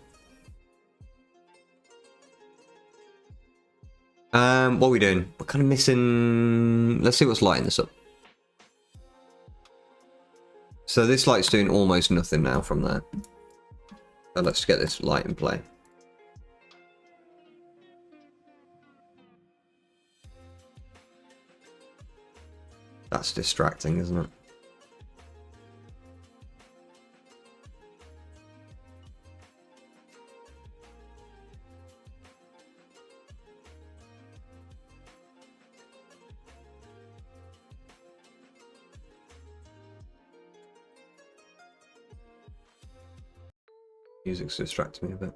What are we doing? We're kind of missing. Let's see what's lighting this up. So this light's doing almost nothing now from there. So let's get this light in play. That's distracting, isn't it? Music's distracting me a bit.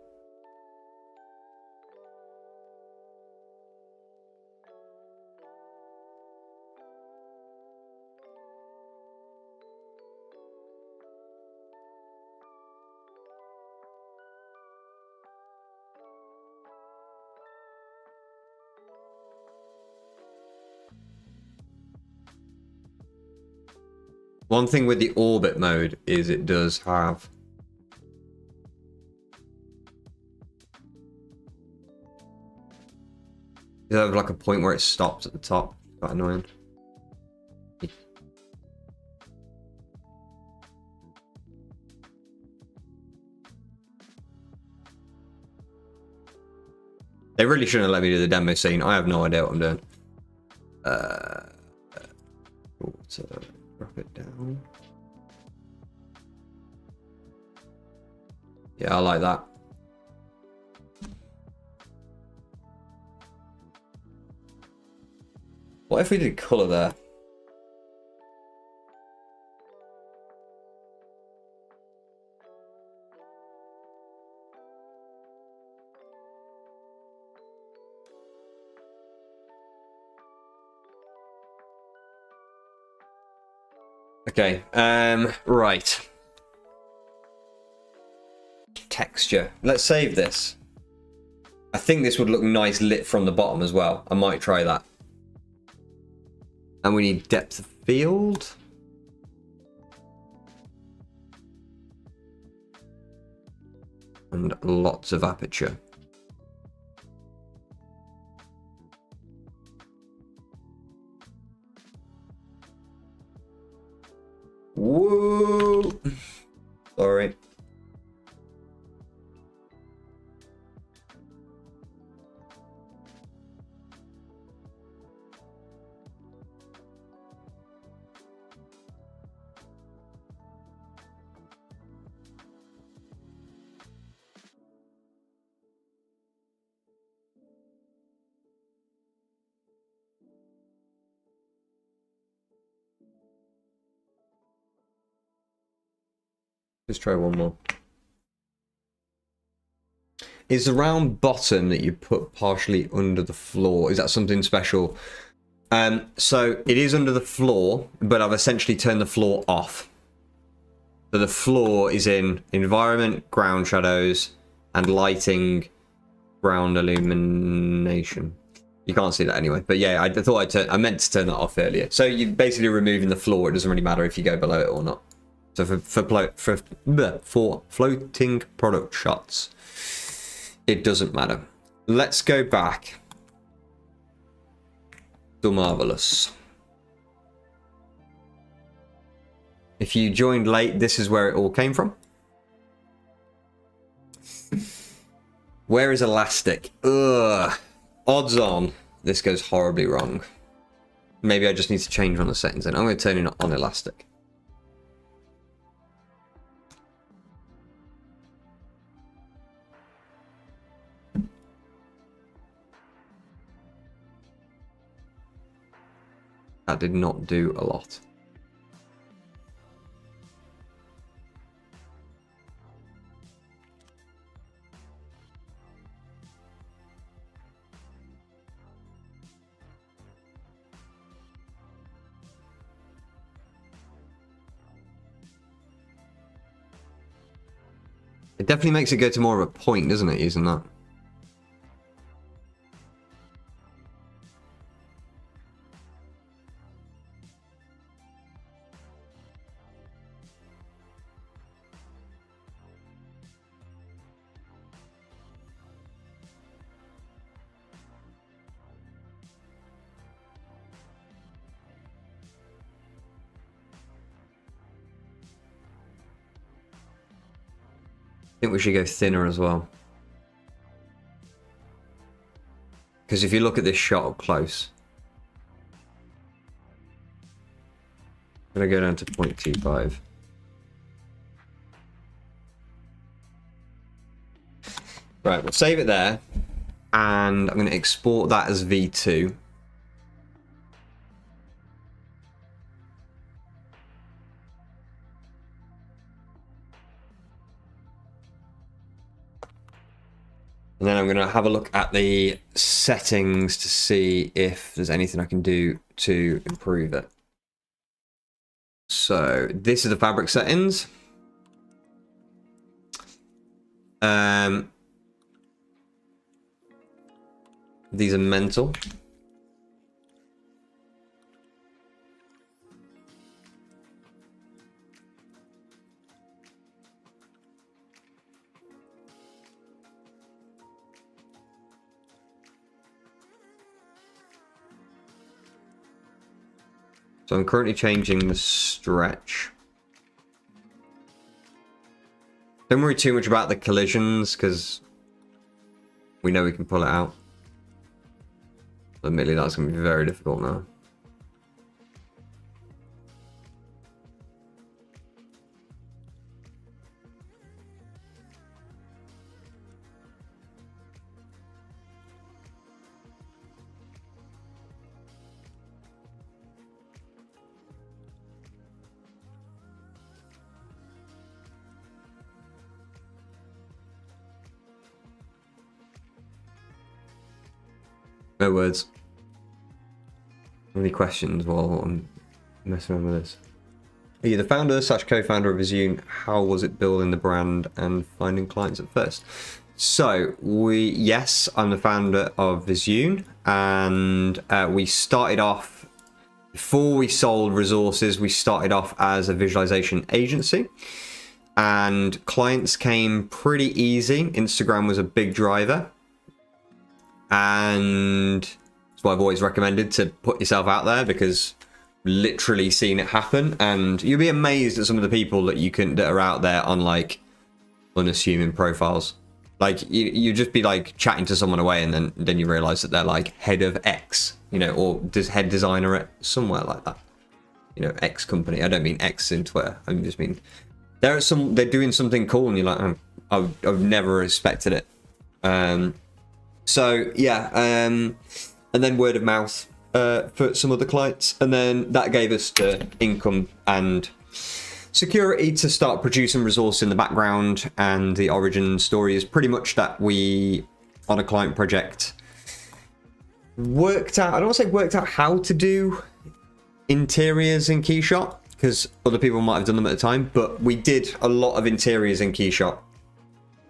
One thing with the orbit mode is it does have like a point where it stops at the top. Quite annoying. They really shouldn't have let me do the demo scene. I have no idea what I'm doing. Drop it down. Yeah, I like that. What if we did colour there? Okay, right. Texture. Let's save this. I think this would look nice lit from the bottom as well. I might try that. And we need depth of field. And lots of aperture. Whoa! Sorry. Let's try one more. Is the round bottom that you put partially under the floor, is that something special? So it is under the floor, but I've essentially turned the floor off. So the floor is in environment, ground shadows, and lighting, ground illumination. You can't see that anyway, but yeah, I thought I meant to turn that off earlier. So you're basically removing the floor. It doesn't really matter if you go below it or not. So for floating product shots, it doesn't matter. Let's go back to Marvelous. If you joined late, this is where it all came from. Where is elastic? Ugh. Odds on this goes horribly wrong. Maybe I just need to change one of the settings then. I'm going to turn it on elastic. That did not do a lot. It definitely makes it go to more of a point, doesn't it, using that? think we should go thinner as well. Because if you look at this shot up close, I'm going to go down to 0.25. Right, we'll save it there. And I'm going to export that as V2. And then I'm going to have a look at the settings to see if there's anything I can do to improve it. So this is the fabric settings. These are mental. So I'm currently changing the stretch. Don't worry too much about the collisions because we know we can pull it out. Admittedly, that's going to be very difficult now. No words. Any questions while I'm messing around with this? Are you the founder / co-founder of Visioon? How was it building the brand and finding clients at first? So yes, I'm the founder of Visioon, and we started off, before we sold resources, we started off as a visualization agency, and clients came pretty easy. Instagram was a big driver. And that's why I've always recommended to put yourself out there, because literally seen it happen, and you'll be amazed at some of the people that are out there on like unassuming profiles. Like you just be like chatting to someone away, and then you realize that they're like head of X, or head designer at somewhere like that, X company. I don't mean X in Twitter. I just mean they're doing something cool, and you're like, oh, I've never expected it. So yeah, and then word of mouth for some other clients, and then that gave us the income and security to start producing resource in the background. And the origin story is pretty much that we, on a client project, worked out, I don't want to say worked out how to do interiors in KeyShot, because other people might have done them at the time, but we did a lot of interiors in KeyShot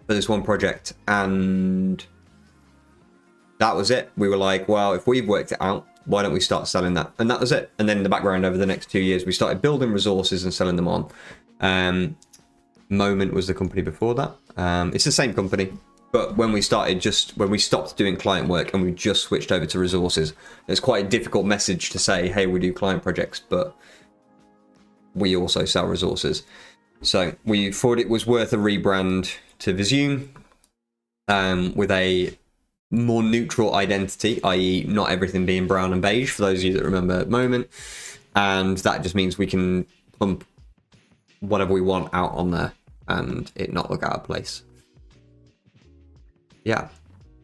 for this one project, and that was it. We were like, well, if we've worked it out, why don't we start selling that? And that was it. And then in the background, over the next 2 years, we started building resources and selling them on. Moment was the company before that. It's the same company, but when we stopped doing client work and we just switched over to resources, it's quite a difficult message to say, hey, we do client projects, but we also sell resources. So we thought it was worth a rebrand to Visioon, with a more neutral identity, i.e. not everything being brown and beige, for those of you that remember Moment. And that just means we can pump whatever we want out on there and it not look out of place. Yeah.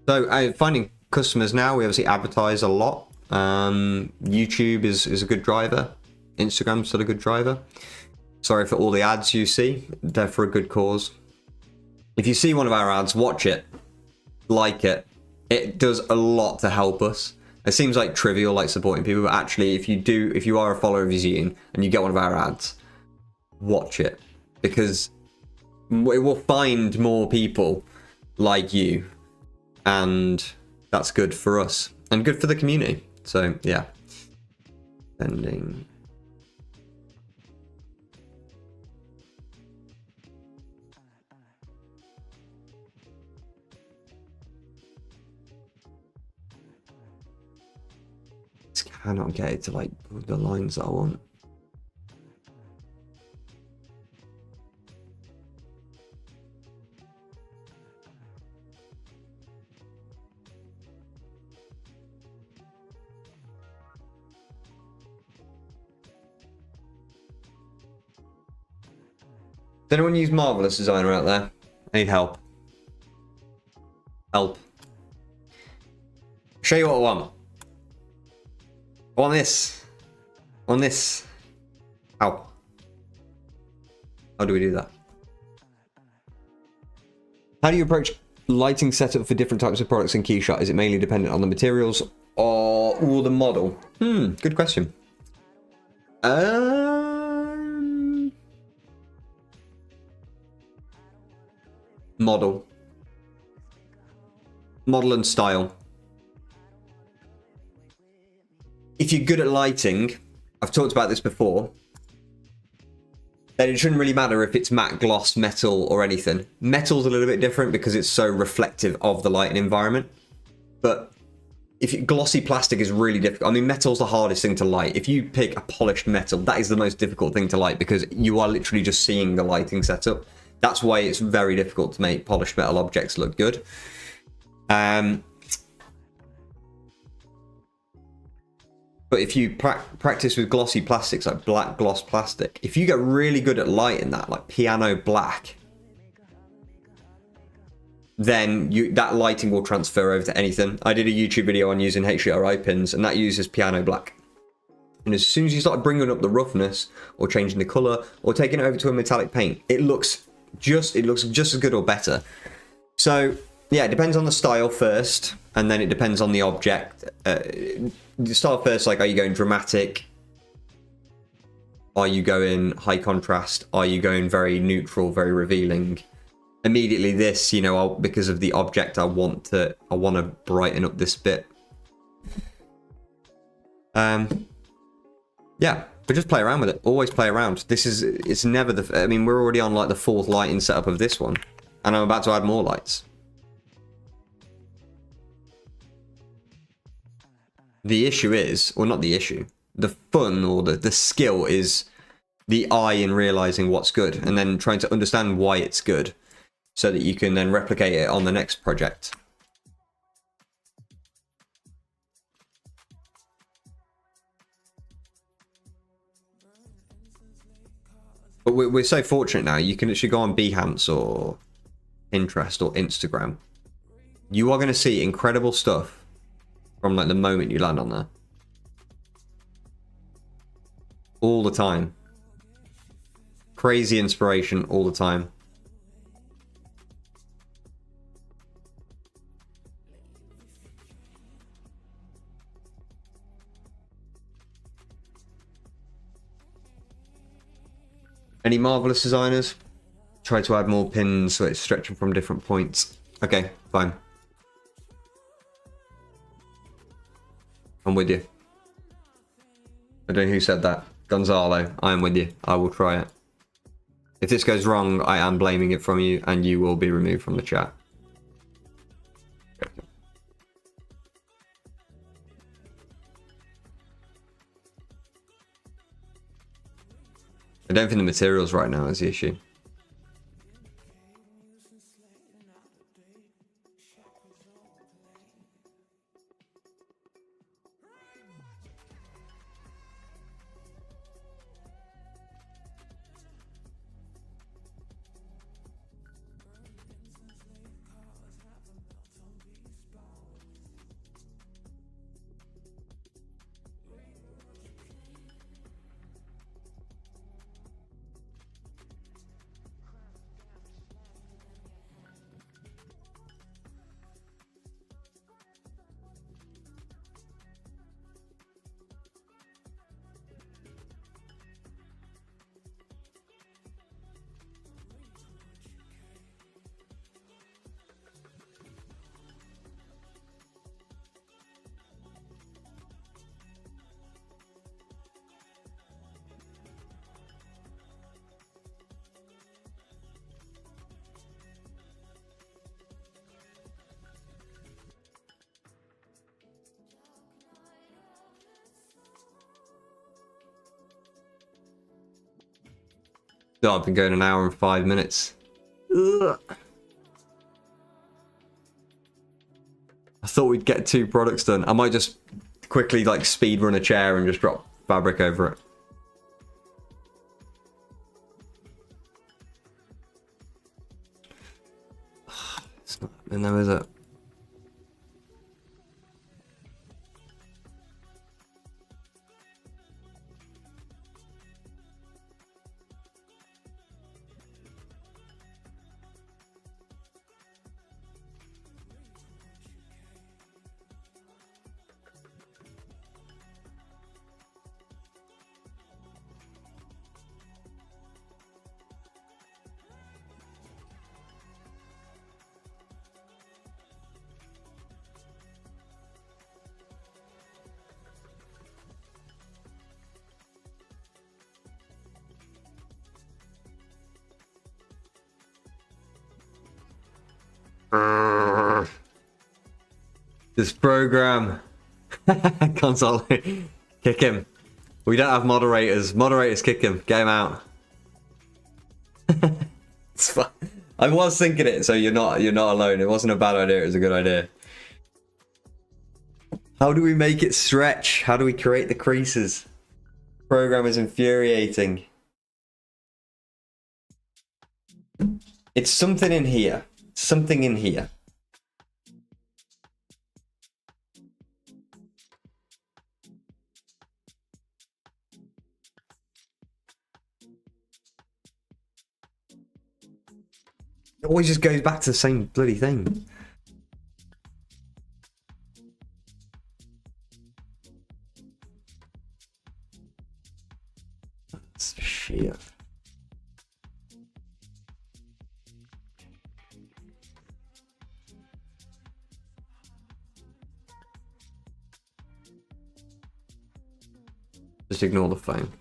So finding customers now, we obviously advertise a lot. YouTube is a good driver. Instagram's still a good driver. Sorry for all the ads you see. They're for a good cause. If you see one of our ads, watch it. Like it. It does a lot to help us. It seems like trivial, like supporting people, but actually, if you are a follower of Visioon and you get one of our ads, watch it, because it will find more people like you, and that's good for us and good for the community. So yeah, sending. Cannot get it to like the lines that I want. Does anyone use Marvelous Designer out there? I need help. Help. Show you what I want. I want this. I want this. How? How do we do that? How do you approach lighting setup for different types of products in KeyShot? Is it mainly dependent on the materials or the model? Good question. Model and style. If you're good at lighting, I've talked about this before, then it shouldn't really matter if it's matte, gloss, metal, or anything. Metal's a little bit different because it's so reflective of the lighting environment. But glossy plastic is really difficult. I mean, metal's the hardest thing to light. If you pick a polished metal, that is the most difficult thing to light because you are literally just seeing the lighting setup. That's why it's very difficult to make polished metal objects look good. But if you practice with glossy plastics, like black gloss plastic, if you get really good at lighting that, like piano black, then that lighting will transfer over to anything. I did a YouTube video on using HDRI pins, and that uses piano black. And as soon as you start bringing up the roughness, or changing the color, or taking it over to a metallic paint, it looks just as good or better. So yeah, it depends on the style first, and then it depends on the object. The style first, like, are you going dramatic? Are you going high contrast? Are you going very neutral, very revealing? Immediately this, you know, because of the object, I want to brighten up this bit. Yeah, but just play around with it. Always play around. It's never I mean, we're already on like the 4th lighting setup of this one, and I'm about to add more lights. The issue is, or not the issue, the fun or the skill is the eye in realizing what's good and then trying to understand why it's good so that you can then replicate it on the next project. But we're so fortunate now. You can actually go on Behance or Pinterest or Instagram. You are going to see incredible stuff from like the moment you land on there. All the time. Crazy inspiration all the time. Any Marvelous designers? Try to add more pins so it's stretching from different points. Okay, fine. I'm with you. I don't know who said that. Gonzalo, I am with you. I will try it. If this goes wrong, I am blaming it from you, and you will be removed from the chat. I don't think the materials right now is the issue. God, I've been going an hour and 5 minutes. Ugh. I thought we'd get 2 products done. I might just quickly like speed run a chair and just drop fabric over it. in there, is it? This program. Console. Kick him. We don't have moderators. Moderators kick him. Get him out. It's fine. I was thinking it, so you're not alone. It wasn't a bad idea, it was a good idea. How do we make it stretch? How do we create the creases? Program is infuriating. It's something in here. Something in here. It always just goes back to the same bloody thing. That's shit. Just ignore the phone.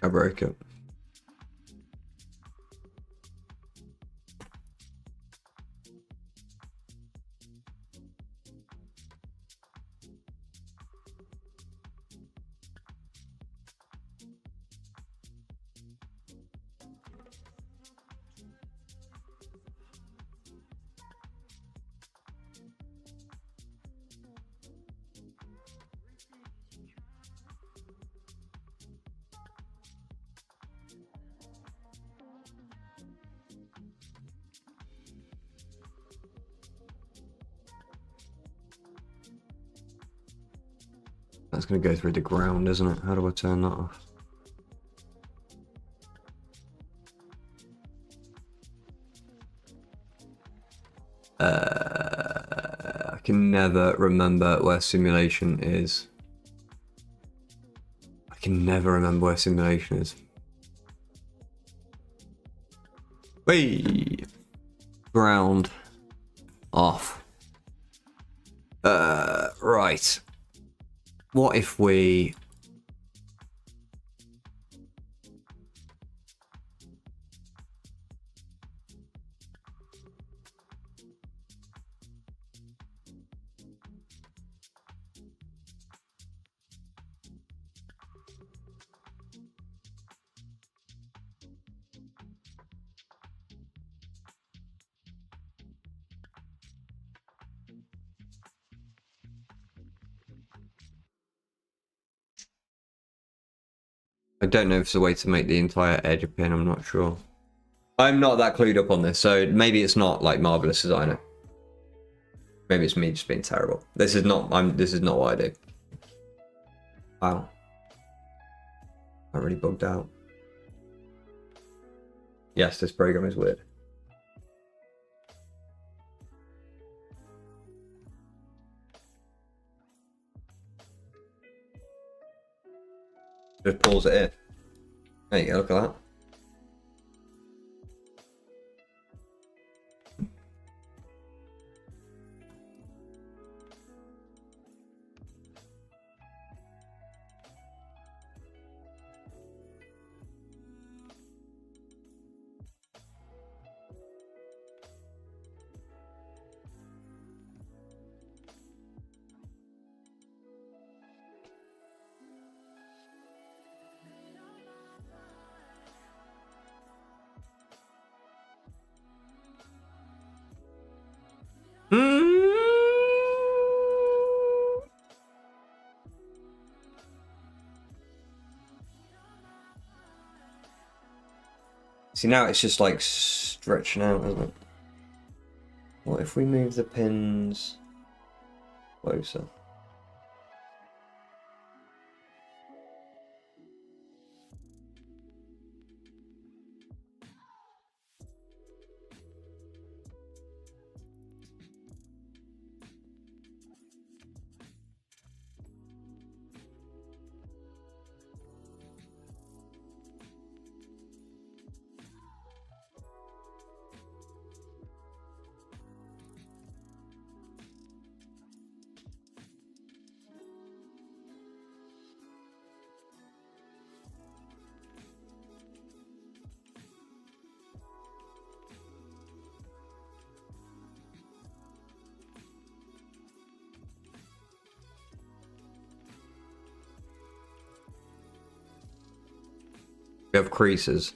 I broke it. That's going to go through the ground, isn't it? How do I turn that off? I can never remember where simulation is. I can never remember where simulation is. Wait. Ground. Off. Right. What if we... I don't know if there's a way to make the entire edge a pin, I'm not sure. I'm not that clued up on this, so maybe it's not like marvelous designer. Maybe it's me just being terrible. This is not what I do. Wow. I really bugged out. Yes, this program is weird. Just pause it in. There you go, look at that. See, now it's just like stretching out, isn't it? What if we move the pins closer? We have creases.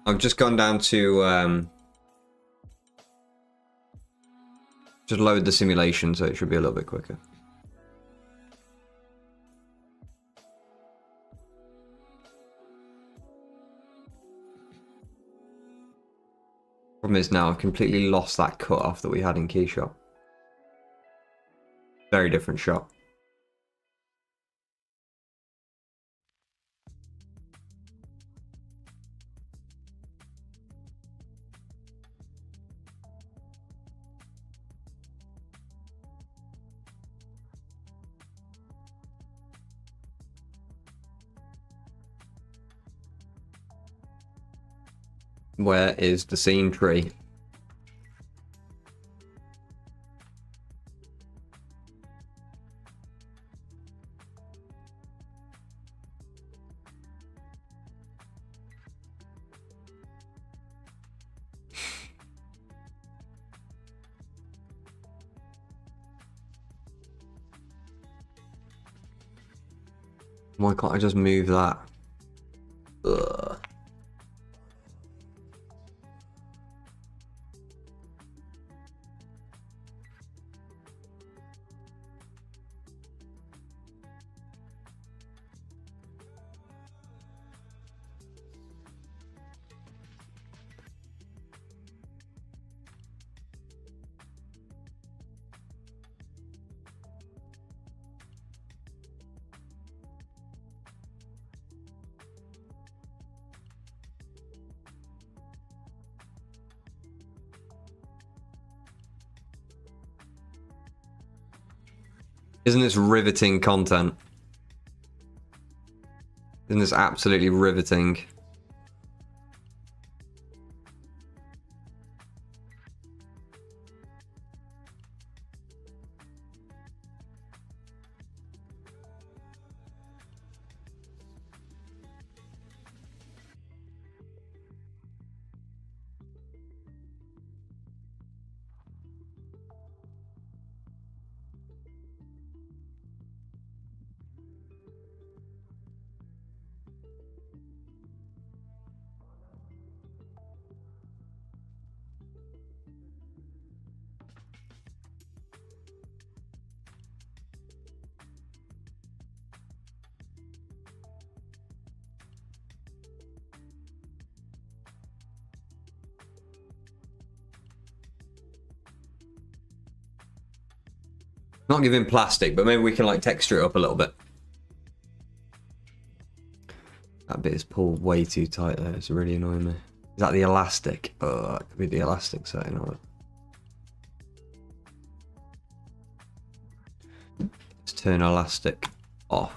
I've just gone down to just load the simulation, so it should be a little bit quicker. Problem is now I've completely lost that cutoff that we had in KeyShot. Very different shot. Where is the scene tree? Why can't I just move that? Ugh. Isn't this riveting content? Isn't this absolutely riveting? Not giving plastic, but maybe we can like texture it up a little bit. That bit is pulled way too tight there. It's really annoying me. Is that the elastic? Oh, that could be the elastic setting on it. Let's turn elastic off.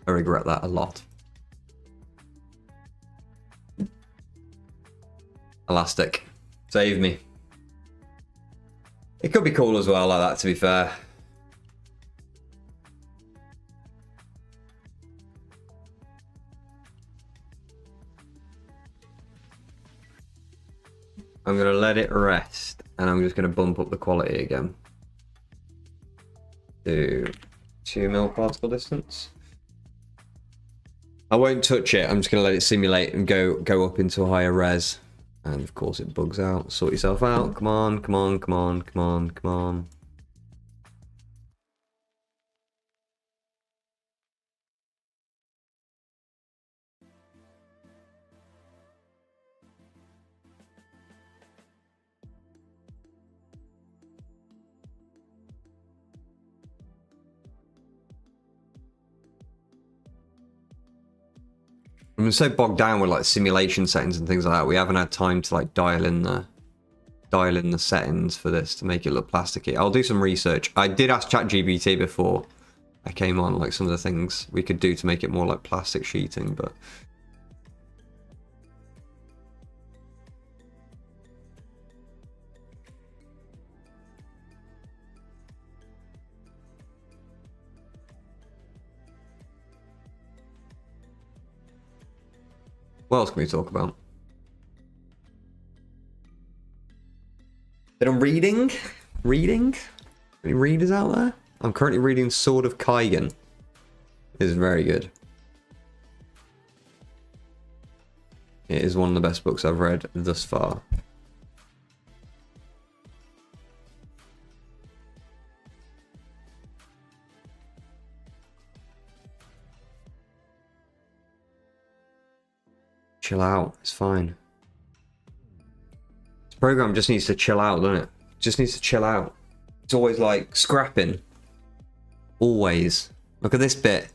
I regret that a lot. Elastic. Save me. It could be cool as well like that, to be fair. I'm going to let it rest, and I'm just going to bump up the quality again to 2 mil particle distance. I won't touch it. I'm just going to let it simulate and go up into a higher res. And of course it bugs out. Sort yourself out. Come on, come on, come on, come on, come on. I'm so bogged down with like simulation settings and things like that. We haven't had time to like dial in the settings for this to make it look plasticky. I'll do some research. I did ask ChatGPT before I came on, like some of the things we could do to make it more like plastic sheeting, but what else can we talk about? Bit on reading? Reading? Any readers out there? I'm currently reading Sword of Kaigen. It is very good. It is one of the best books I've read thus far. Chill out, it's fine. This program just needs to chill out, doesn't it? Just needs to chill out. It's always like scrapping. Always. Look at this bit.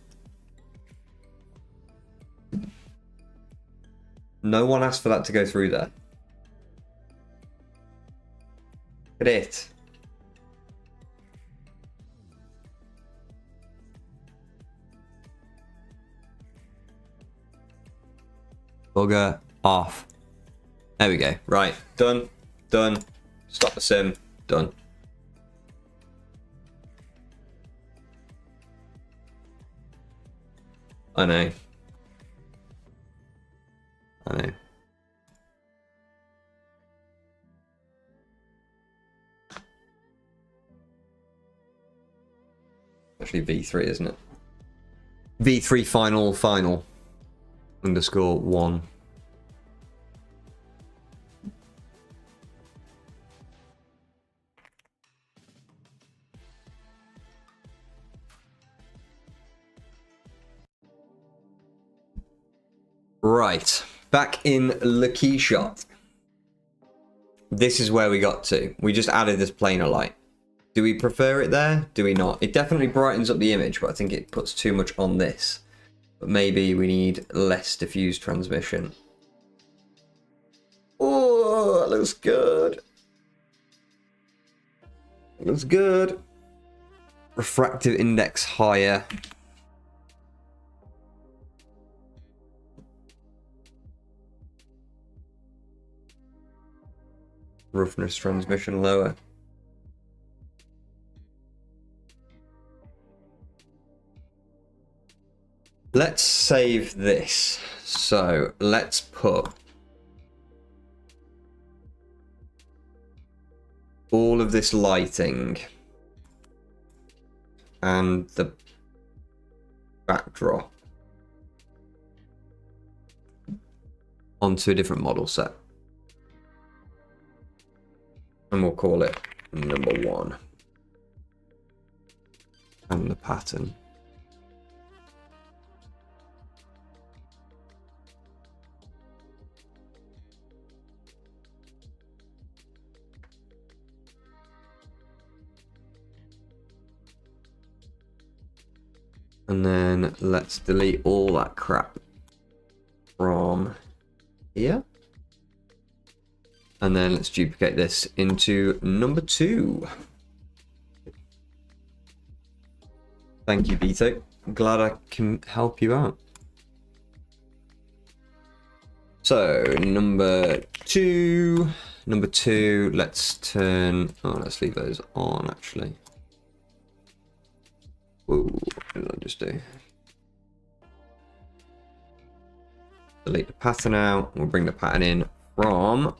No one asked for that to go through there. Look at it. Bugger off. There we go. Right. Done. Done. Stop the sim. Done. I know. I know. Actually V3, isn't it? V3 final _ 1. Right, back in the KeyShot. This is where we got to. We just added this planar light. Do we prefer it there? Do we not? It definitely brightens up the image, but I think it puts too much on this. But maybe we need less diffuse transmission. Oh, that looks good. It looks good. Refractive index higher. Roughness transmission lower. Let's save this. So let's put all of this lighting and the backdrop onto a different model set. And we'll call it number 1. And the pattern. And then let's delete all that crap from here. And then let's duplicate this into number 2. Thank you, Vito. Glad I can help you out. So number 2, let's turn, let's leave those on actually. Whoa, what did I just do? Delete the pattern out. We'll bring the pattern in from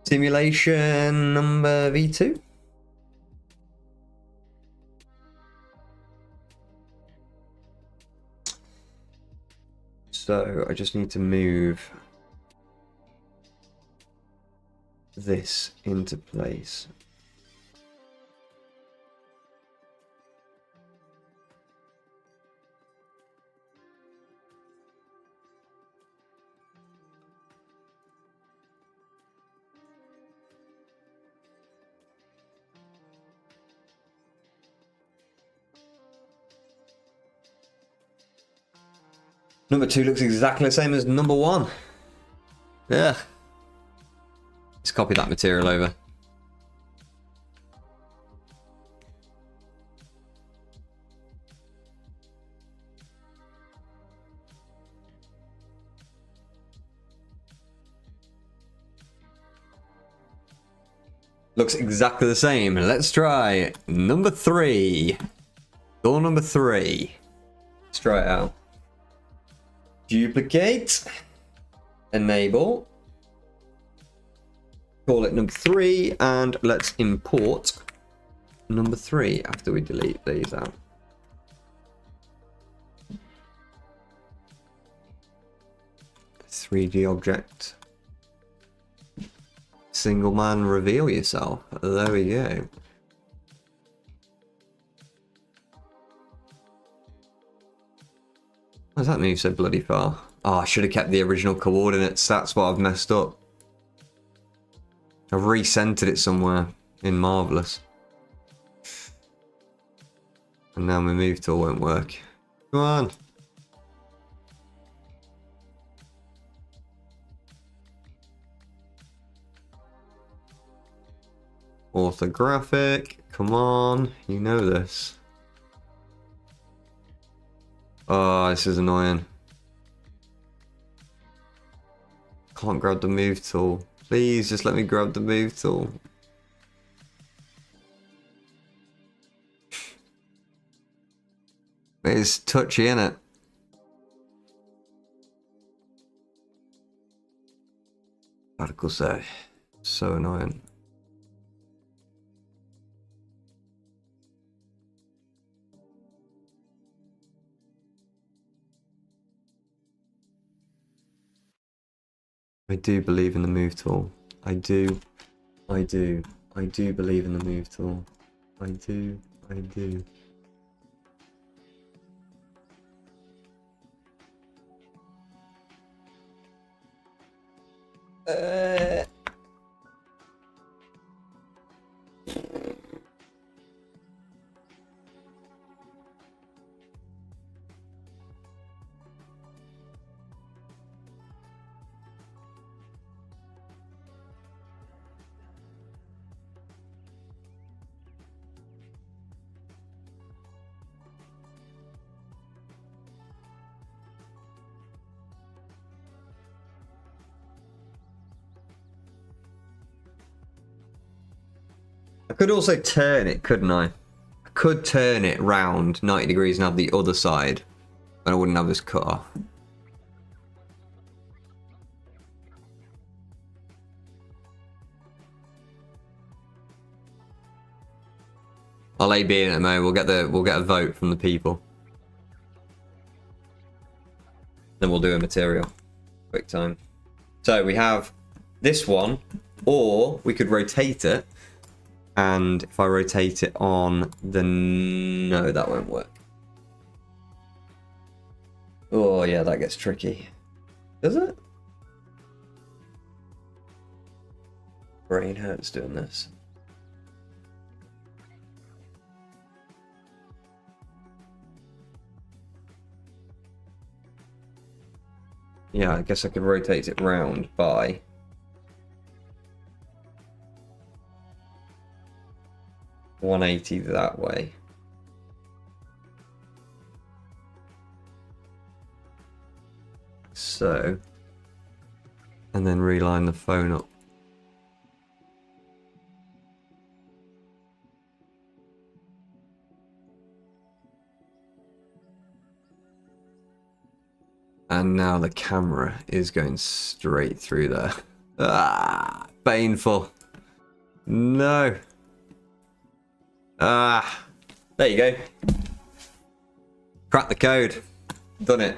simulation number V2. So I just need to move this into place. Number 2 looks exactly the same as number 1. Yeah. Let's copy that material over. Looks exactly the same. Let's try number 3. Door number 3. Let's try it out. Duplicate. Enable. Call it number 3, and let's import number 3 after we delete these out. "3D object. Single man, reveal yourself." There we go. Why does that move so bloody far? Oh, I should have kept the original coordinates. That's what I've messed up. I've recentered it somewhere in Marvelous. And now my move tool won't work. Come on. Orthographic. Come on. You know this. Oh, this is annoying. Can't grab the move tool. Please, just let me grab the move tool. It's touchy, innit? Particle say. So annoying. I do believe in the move tool. I do believe in the move tool. I do. I could also turn it, couldn't I? I could turn it round 90 degrees and have the other side, and I wouldn't have this cut off. I'll AB in it, Mo. We'll get a vote from the people. Then we'll do a material. Quick time. So we have this one, or we could rotate it. And if I rotate it on the... No, that won't work. Oh, yeah, that gets tricky. Does it? Brain hurts doing this. Yeah, I guess I could rotate it round by... $180 that way. So, and then reline the phone up. And now the camera is going straight through there. Ah, painful. No. Ah, there you go. Crack the code. Done it.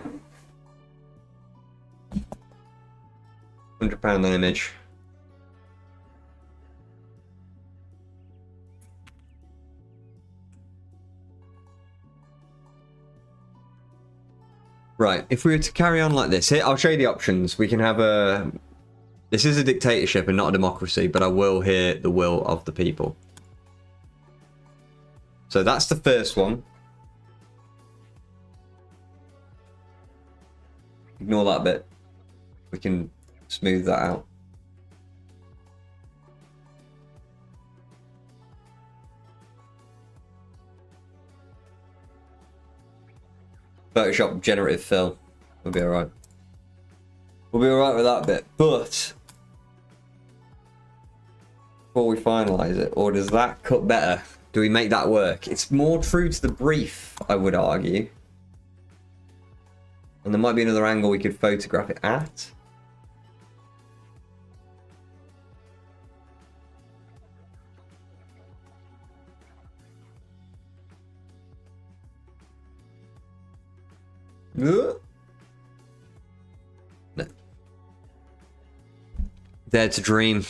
£100 an image. Right, if we were to carry on like this, here, I'll show you the options. We can have a... This is a dictatorship and not a democracy, but I will hear the will of the people. So that's the first one. Ignore that bit. We can smooth that out. Photoshop generative fill. We'll be alright. We'll be alright with that bit. But before we finalize it, or does that cut better? Do we make that work? It's more true to the brief, I would argue. And there might be another angle we could photograph it at. No. Dare to dream.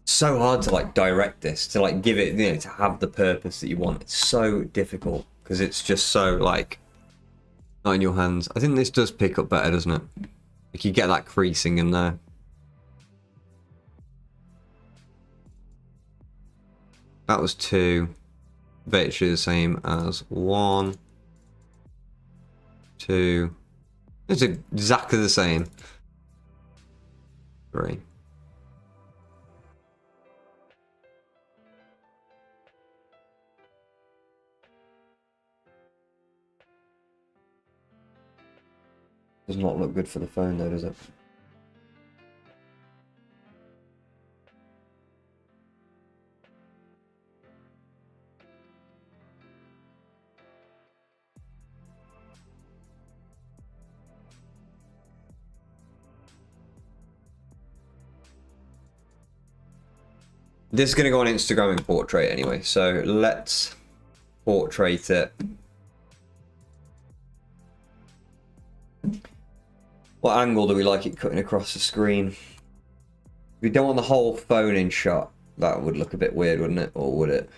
So hard to like direct this, to like give it, you know, to have the purpose that you want. It's so difficult because it's just so like not in your hands. I think this does pick up better, doesn't it? Like you get that creasing in there. That was 2. Virtually the same as 1, 2. It's exactly the same. 3. Does not look good for the phone though, does it? This is going to go on Instagram in portrait anyway, so let's portrait it. What angle do we like it cutting across the screen? We don't want the whole phone in shot. That would look a bit weird, wouldn't it? Or would it?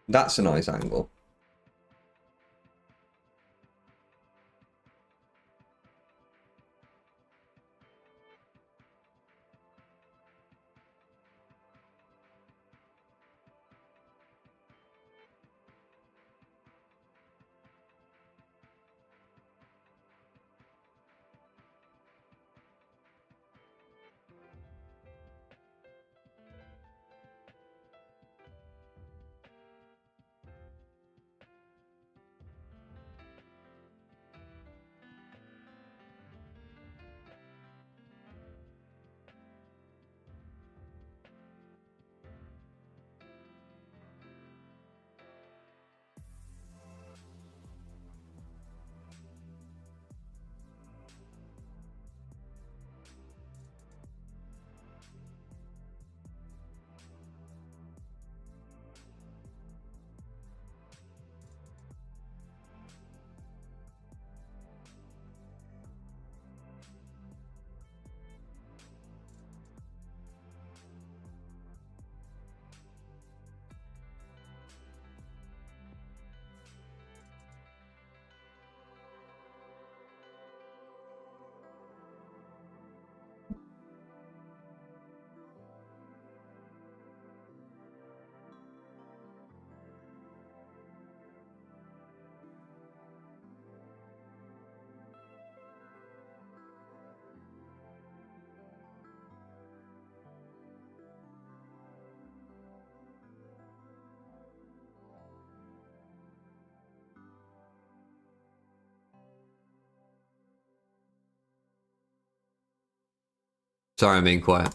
That's a nice angle. Sorry, I'm being quiet.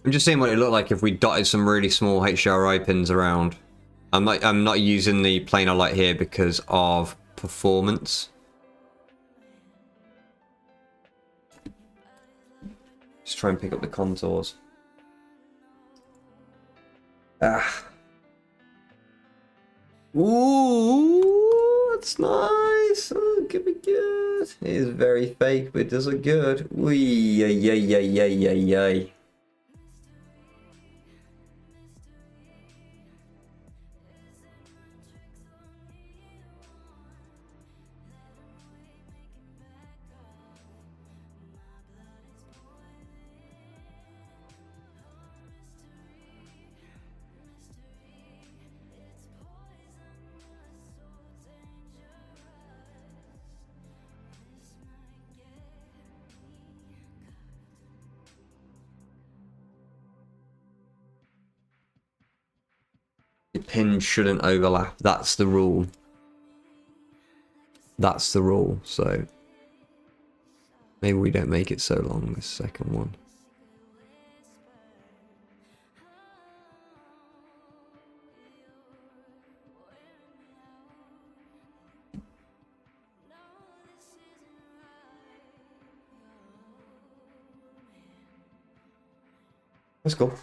I'm just seeing what it looked like if we dotted some really small HDRI pins around. I'm not using the planar light here because of performance. Just try and pick up the contours. Ah. Ooh, that's nice. Oh, give me good. It is very fake, but it does look good. Wee, yay, yay, yay, yay, yay, yay. The pins shouldn't overlap. That's the rule. That's the rule. So maybe we don't make it so long, this second one. That's cool.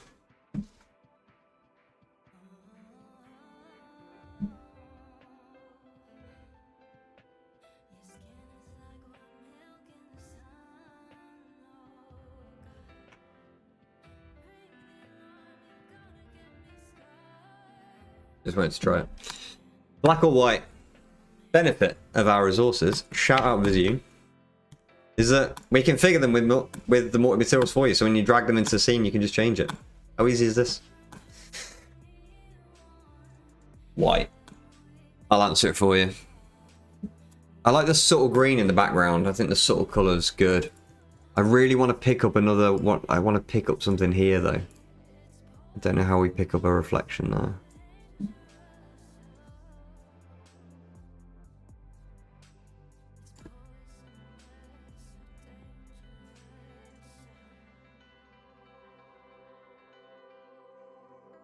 Just wanted to try it. Black or white? Benefit of our resources, shout out Vizu, is that we configure them with the multi-materials for you, so when you drag them into the scene, you can just change it. How easy is this? White. I'll answer it for you. I like the subtle green in the background. I think the subtle colour's good. I really want to pick up another one. I want to pick up something here, though. I don't know how we pick up a reflection there.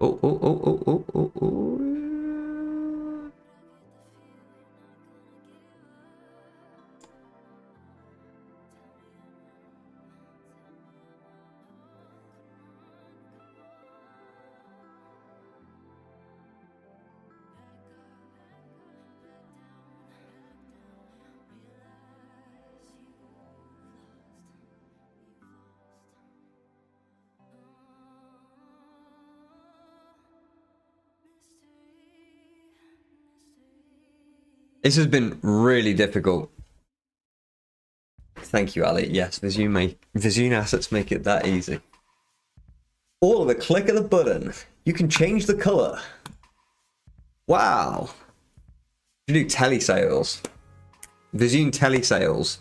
Oh, oh, oh, oh, oh, oh, oh. This has been really difficult. Thank you, Ali. Yes, Vizu assets make it that easy. All with a click of the button, you can change the color. Wow. You do telesales. Vizu telesales.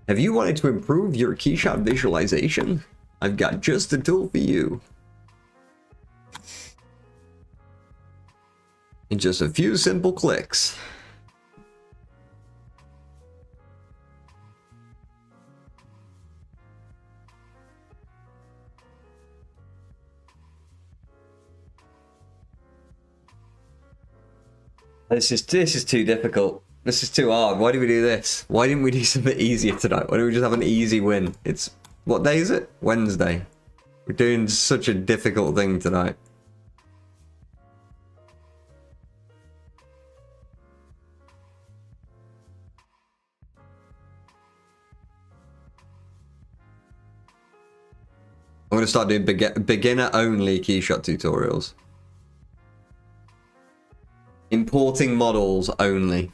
Have you wanted to improve your KeyShot visualization? I've got just the tool for you. In just a few simple clicks. This is too difficult. This is too hard. Why did we do this? Why didn't we do something easier tonight? Why don't we just have an easy win? It's, what day is it? Wednesday. We're doing such a difficult thing tonight. I'm going to start doing beginner-only KeyShot tutorials. Importing models only.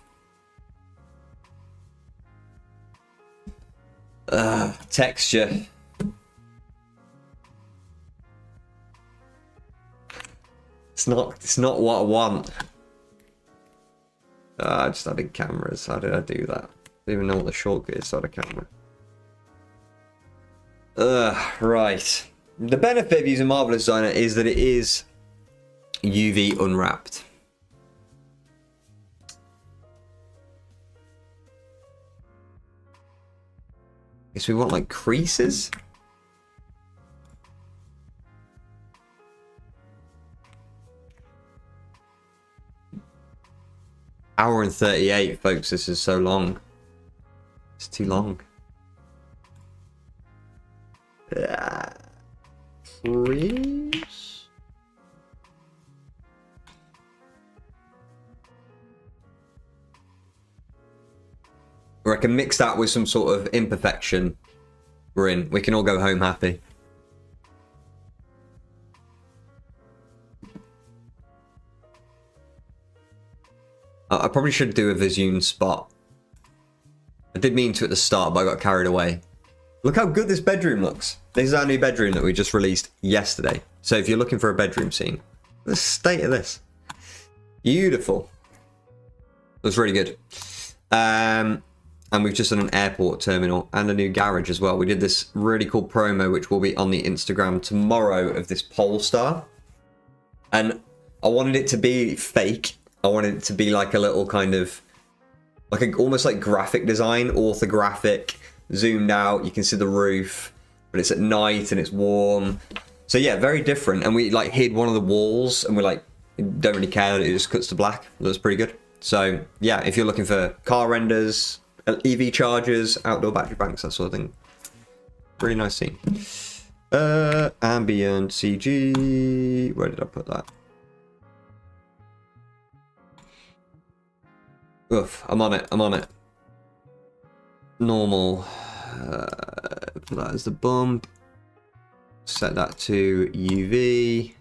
Texture. It's not what I want. I just added cameras. How did I do that? I don't even know what the shortcut is to add a camera. Right. The benefit of using Marvelous Designer is that it is UV unwrapped. Guess we want like creases. Hour and 38, folks. This is so long. It's too long. Crease. Or I can mix that with some sort of imperfection. We're in. We can all go home happy. I probably should do a Visioon spot. I did mean to at the start, but I got carried away. Look how good this bedroom looks. This is our new bedroom that we just released yesterday. So if you're looking for a bedroom scene, the state of this. Beautiful. Looks really good. And we've just done an airport terminal and a new garage as well. We did this really cool promo, which will be on the Instagram tomorrow, of this Polestar. And I wanted it to be fake. I wanted it to be like a little kind of, like a, almost like graphic design, orthographic, zoomed out. You can see the roof, but it's at night and it's warm. So yeah, very different. And we like hid one of the walls and we're like, don't really care that it just cuts to black. It looks pretty good. So yeah, if you're looking for car renders, EV chargers, outdoor battery banks, that sort of thing. Really nice scene. Ambient CG. Where did I put that? Oof, I'm on it. I'm on it. Normal. Put that as the bump. Set that to UV.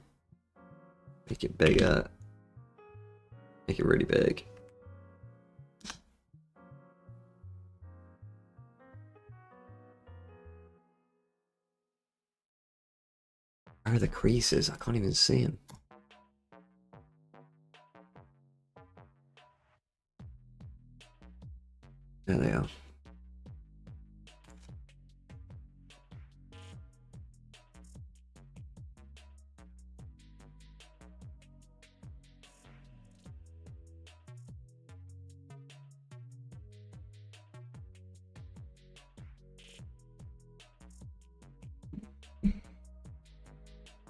Make it bigger. Make it really big. Where are the creases? I can't even see them. There they are.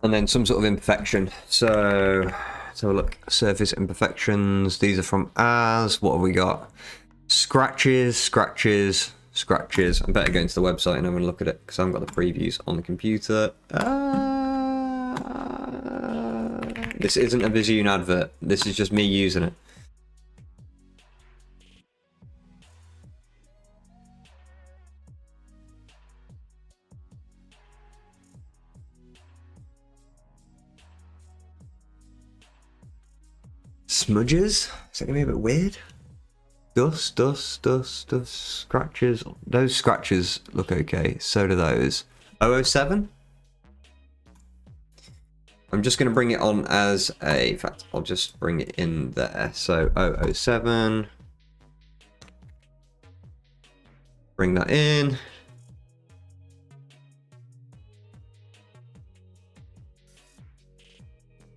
And then some sort of imperfection. So let's have a look. Surface imperfections. These are from As. What have we got? Scratches, scratches, scratches. I better go into the website and have a look at it because I haven't got the previews on the computer. This isn't a Visioon advert. This is just me using it. Smudges? Is that gonna be a bit weird? Dust, dust, dust, dust, scratches. Those scratches look okay. So do those. 007? I'm just going to bring it on as a... In fact, I'll just bring it in there. So 007. Bring that in.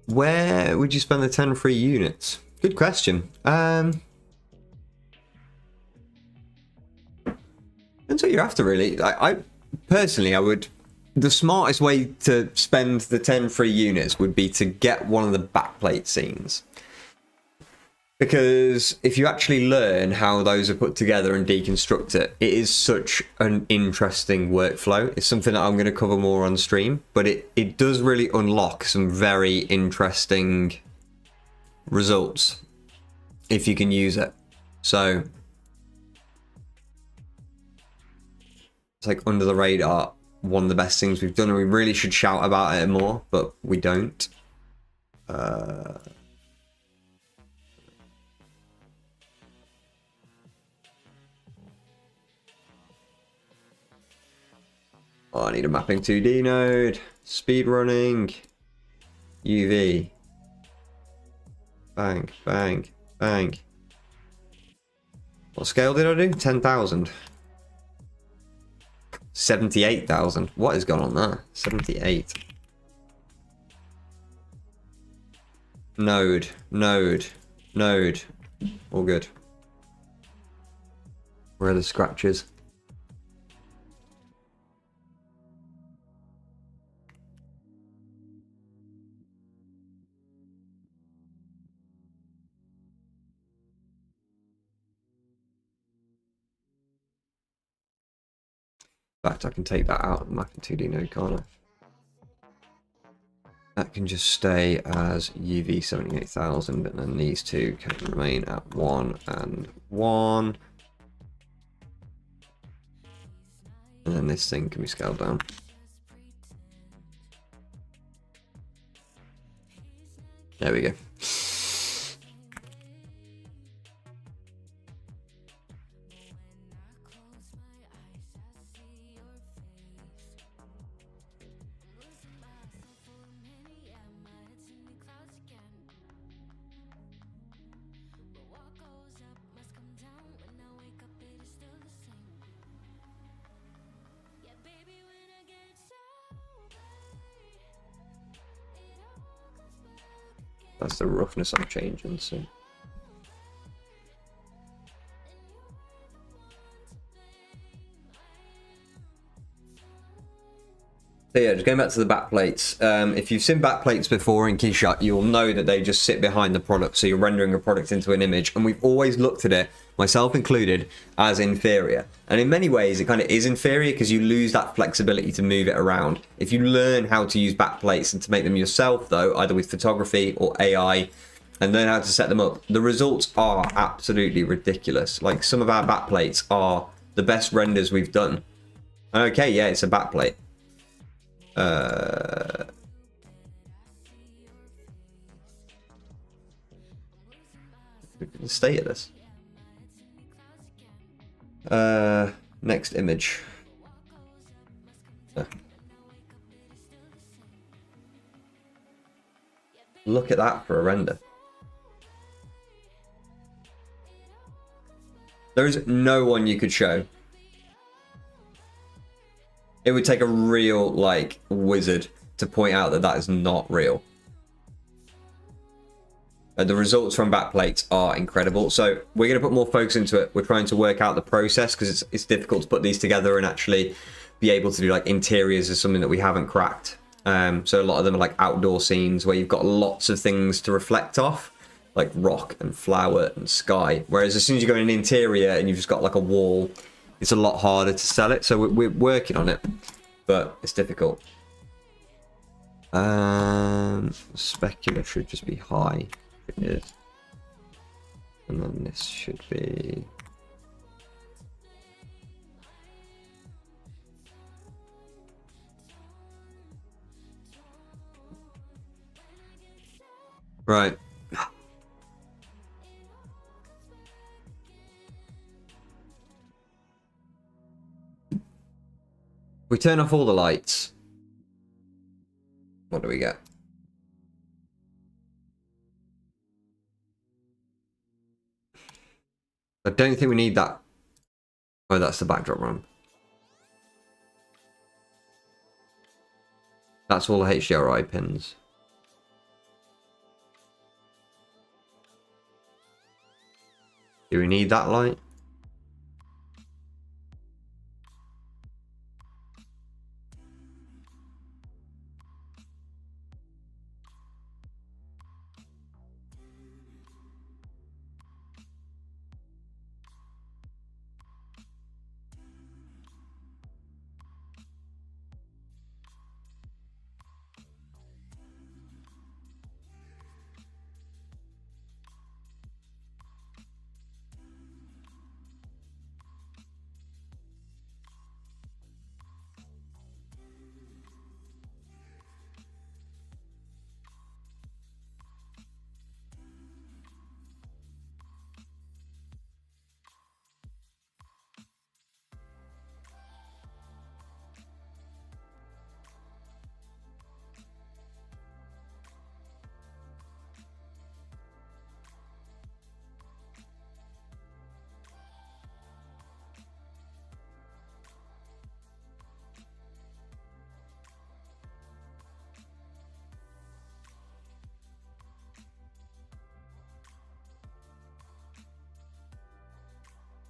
Where would you spend the 10 free units? Good question. Depends what you're after, really. I personally, I would... The smartest way to spend the 10 free units would be to get one of the backplate scenes. Because if you actually learn how those are put together and deconstruct it, it is such an interesting workflow. It's something that I'm going to cover more on stream, but it does really unlock some very interesting results if you can use it. So it's like under the radar, one of the best things we've done, and we really should shout about it more, but we don't. Oh, I need a mapping 2D node. Speed running. UV. Bang, bang, bang. What scale did I do? 10,000. 78,000. What has gone on there? 78. Node, node, node. All good. Where are the scratches? In fact, I can take that out of the mapping 2D node, can't I? That can just stay as UV 78,000, and then these two can remain at 1 and 1. And then this thing can be scaled down. There we go. That's the roughness I'm changing, so. So yeah, just going back to the backplates. If you've seen backplates before in KeyShot, you'll know that they just sit behind the product. So you're rendering a product into an image. And we've always looked at it, myself included, as inferior. And in many ways, it kind of is inferior because you lose that flexibility to move it around. If you learn how to use backplates and to make them yourself, though, either with photography or AI, and learn how to set them up, the results are absolutely ridiculous. Like, some of our backplates are the best renders we've done. Okay, yeah, it's a backplate. The state of this. Next image. Look at that for a render. There is no one you could show. It would take a real, like, wizard to point out that that is not real. The results from backplates are incredible. So we're going to put more focus into it. We're trying to work out the process because it's difficult to put these together and actually be able to do, like, interiors is something that we haven't cracked. So a lot of them are like outdoor scenes where you've got lots of things to reflect off, like rock and flower and sky. Whereas as soon as you go in an interior and you've just got like a wall, it's a lot harder to sell it. So we're working on it, but it's difficult. Specular should just be high. It is. And then this should be... Right. We turn off all the lights. What do we get? I don't think we need that. Oh, that's the backdrop ramp. That's all the HDRI pins. Do we need that light?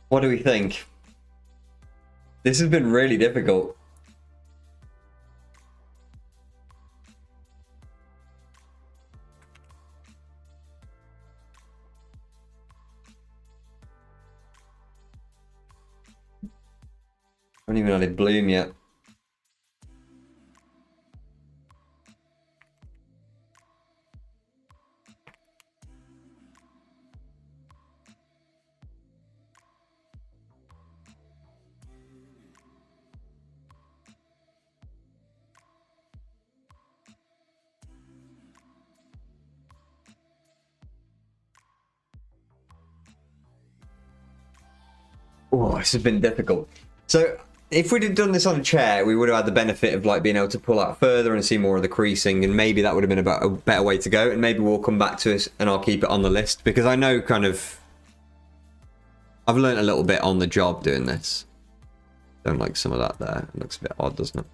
What do we think? This has been really difficult. I haven't even had it bloom yet. Oh, this has been difficult. So if we'd have done this on a chair, we would have had the benefit of like being able to pull out further and see more of the creasing, and maybe that would have been about a better way to go. And maybe we'll come back to it and I'll keep it on the list, because I know kind of I've learned a little bit on the job doing this. Don't like some of that there. It looks a bit odd, doesn't it?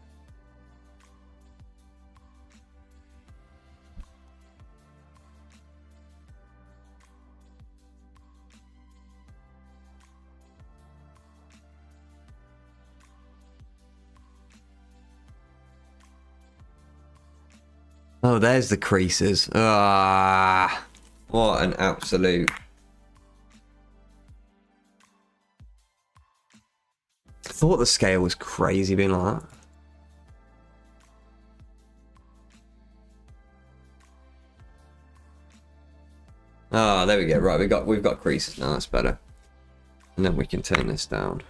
Oh, there's the creases. Ah, what an absolute... I thought the scale was crazy being like that. Ah, there we go. Right, we've got creases now. That's better. And then we can turn this down.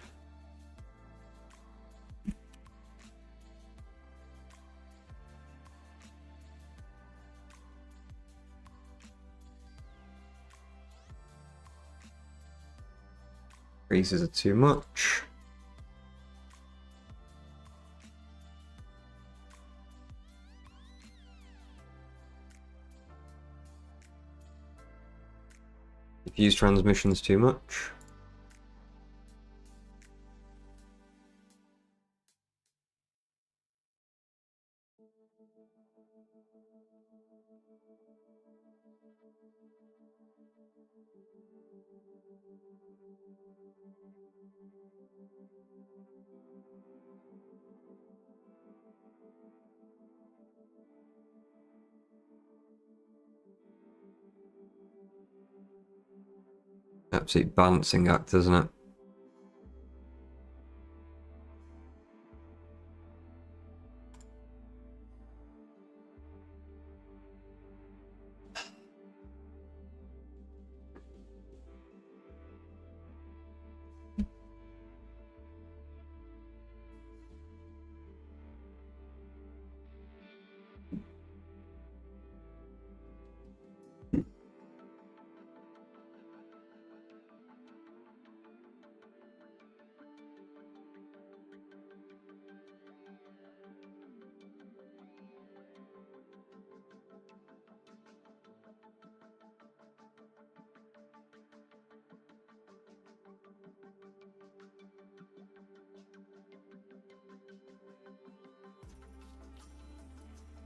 Creases are too much. Diffuse transmissions too much. Absolute balancing act, isn't it?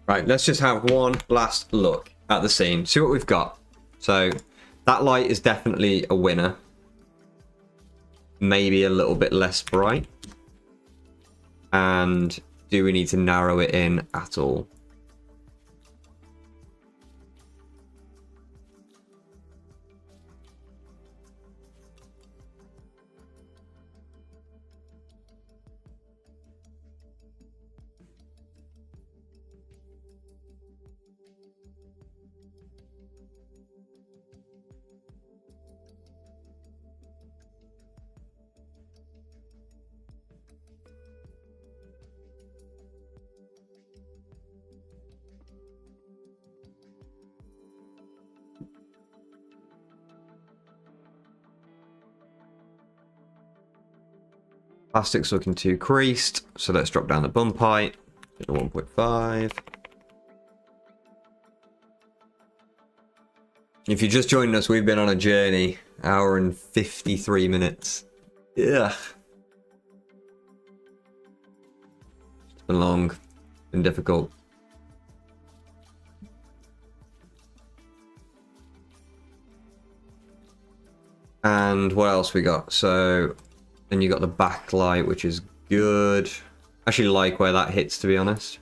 Right, let's just have one last look at the scene. See what we've got. So that light is definitely a winner. Maybe a little bit less bright. And do we need to narrow it in at all? Plastic's looking too creased, so let's drop down the bump height to 1.5. If you're just joining us, we've been on a journey, hour and 53 minutes. Yeah. It's been long, been difficult. And what else we got? So, then you got the backlight, which is good. I actually like where that hits, to be honest.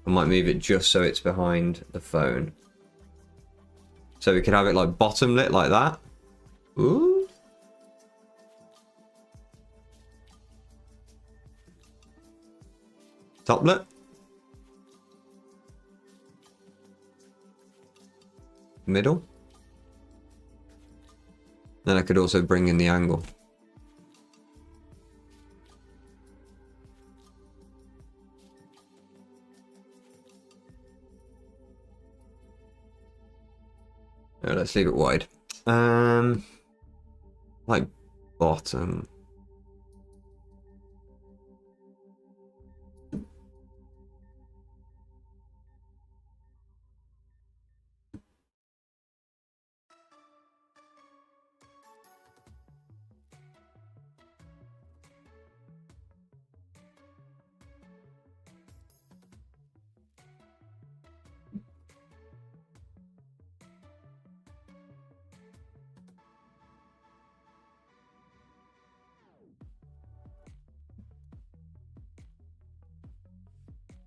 I might move it just so it's behind the phone. So we could have it like bottom lit like that. Ooh. Top lit. Middle. Then I could also bring in the angle. No, let's leave it wide. Like bottom.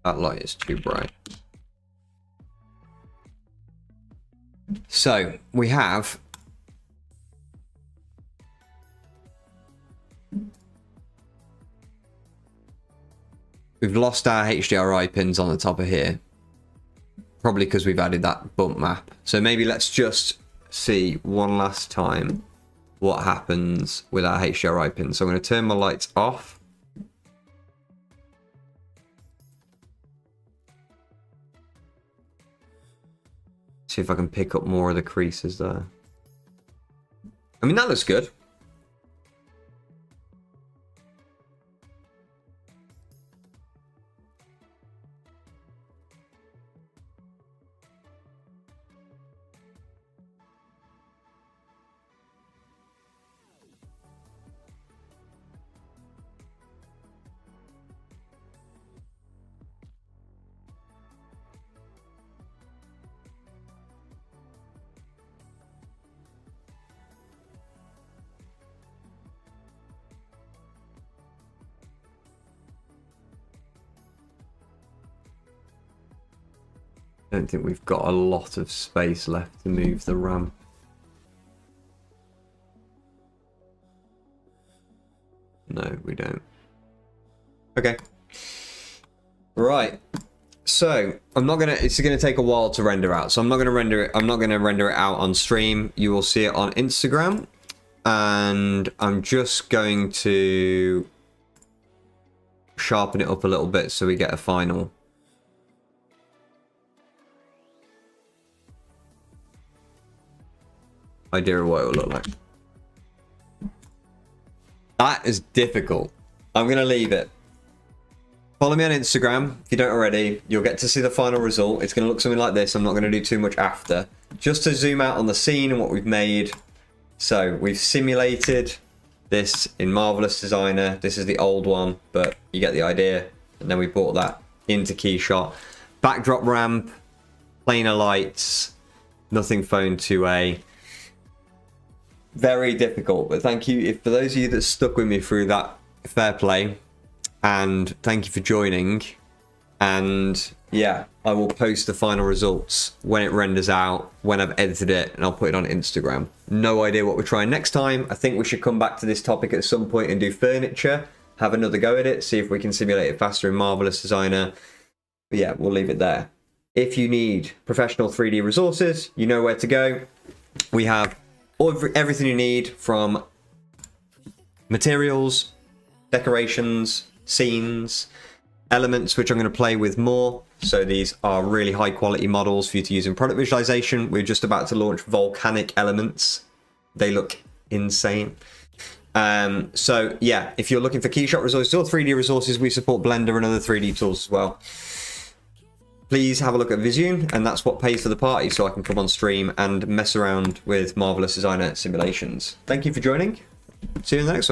That light is too bright. So we have we've lost our HDRI pins on the top of here. Probably because we've added that bump map. So maybe let's just see one last time what happens with our HDRI pins. So I'm going to turn my lights off. See if I can pick up more of the creases there. I mean, that looks good. I don't think we've got a lot of space left to move the ramp. No, we don't. Okay. Right. So I'm not gonna. It's gonna take a while to render out. So I'm not gonna render it. I'm not gonna render it out on stream. You will see it on Instagram, and I'm just going to sharpen it up a little bit so we get a final. Idea of what it will look like. That is difficult. I'm going to leave it. Follow me on Instagram if you don't already. You'll get to see the final result. It's going to look something like this. I'm not going to do too much after. Just to zoom out on the scene and what we've made. So we've simulated this in Marvelous Designer. This is the old one, but you get the idea. And then we brought that into KeyShot. Backdrop ramp, planar lights, nothing phone 2A. Very difficult, but thank you for those of you that stuck with me through that. Fair play, and thank you for joining. And yeah, I will post the final results when it renders out, when I've edited it, and I'll put it on Instagram. No idea what we're trying next time. I think we should come back to this topic at some point and do furniture, have another go at it, see if we can simulate it faster in Marvelous Designer. But yeah, we'll leave it there. If you need professional 3D resources, you know where to go. We have everything you need, from materials, decorations, scenes, elements, which I'm going to play with more. So these are really high quality models for you to use in product visualization. We're just about to launch volcanic elements. They look insane. So yeah, if you're looking for KeyShot resources or 3D resources, we support Blender and other 3D tools as well. Please have a look at Vision, and that's what pays for the party, so I can come on stream and mess around with Marvelous Designer simulations. Thank you for joining. See you in the next one.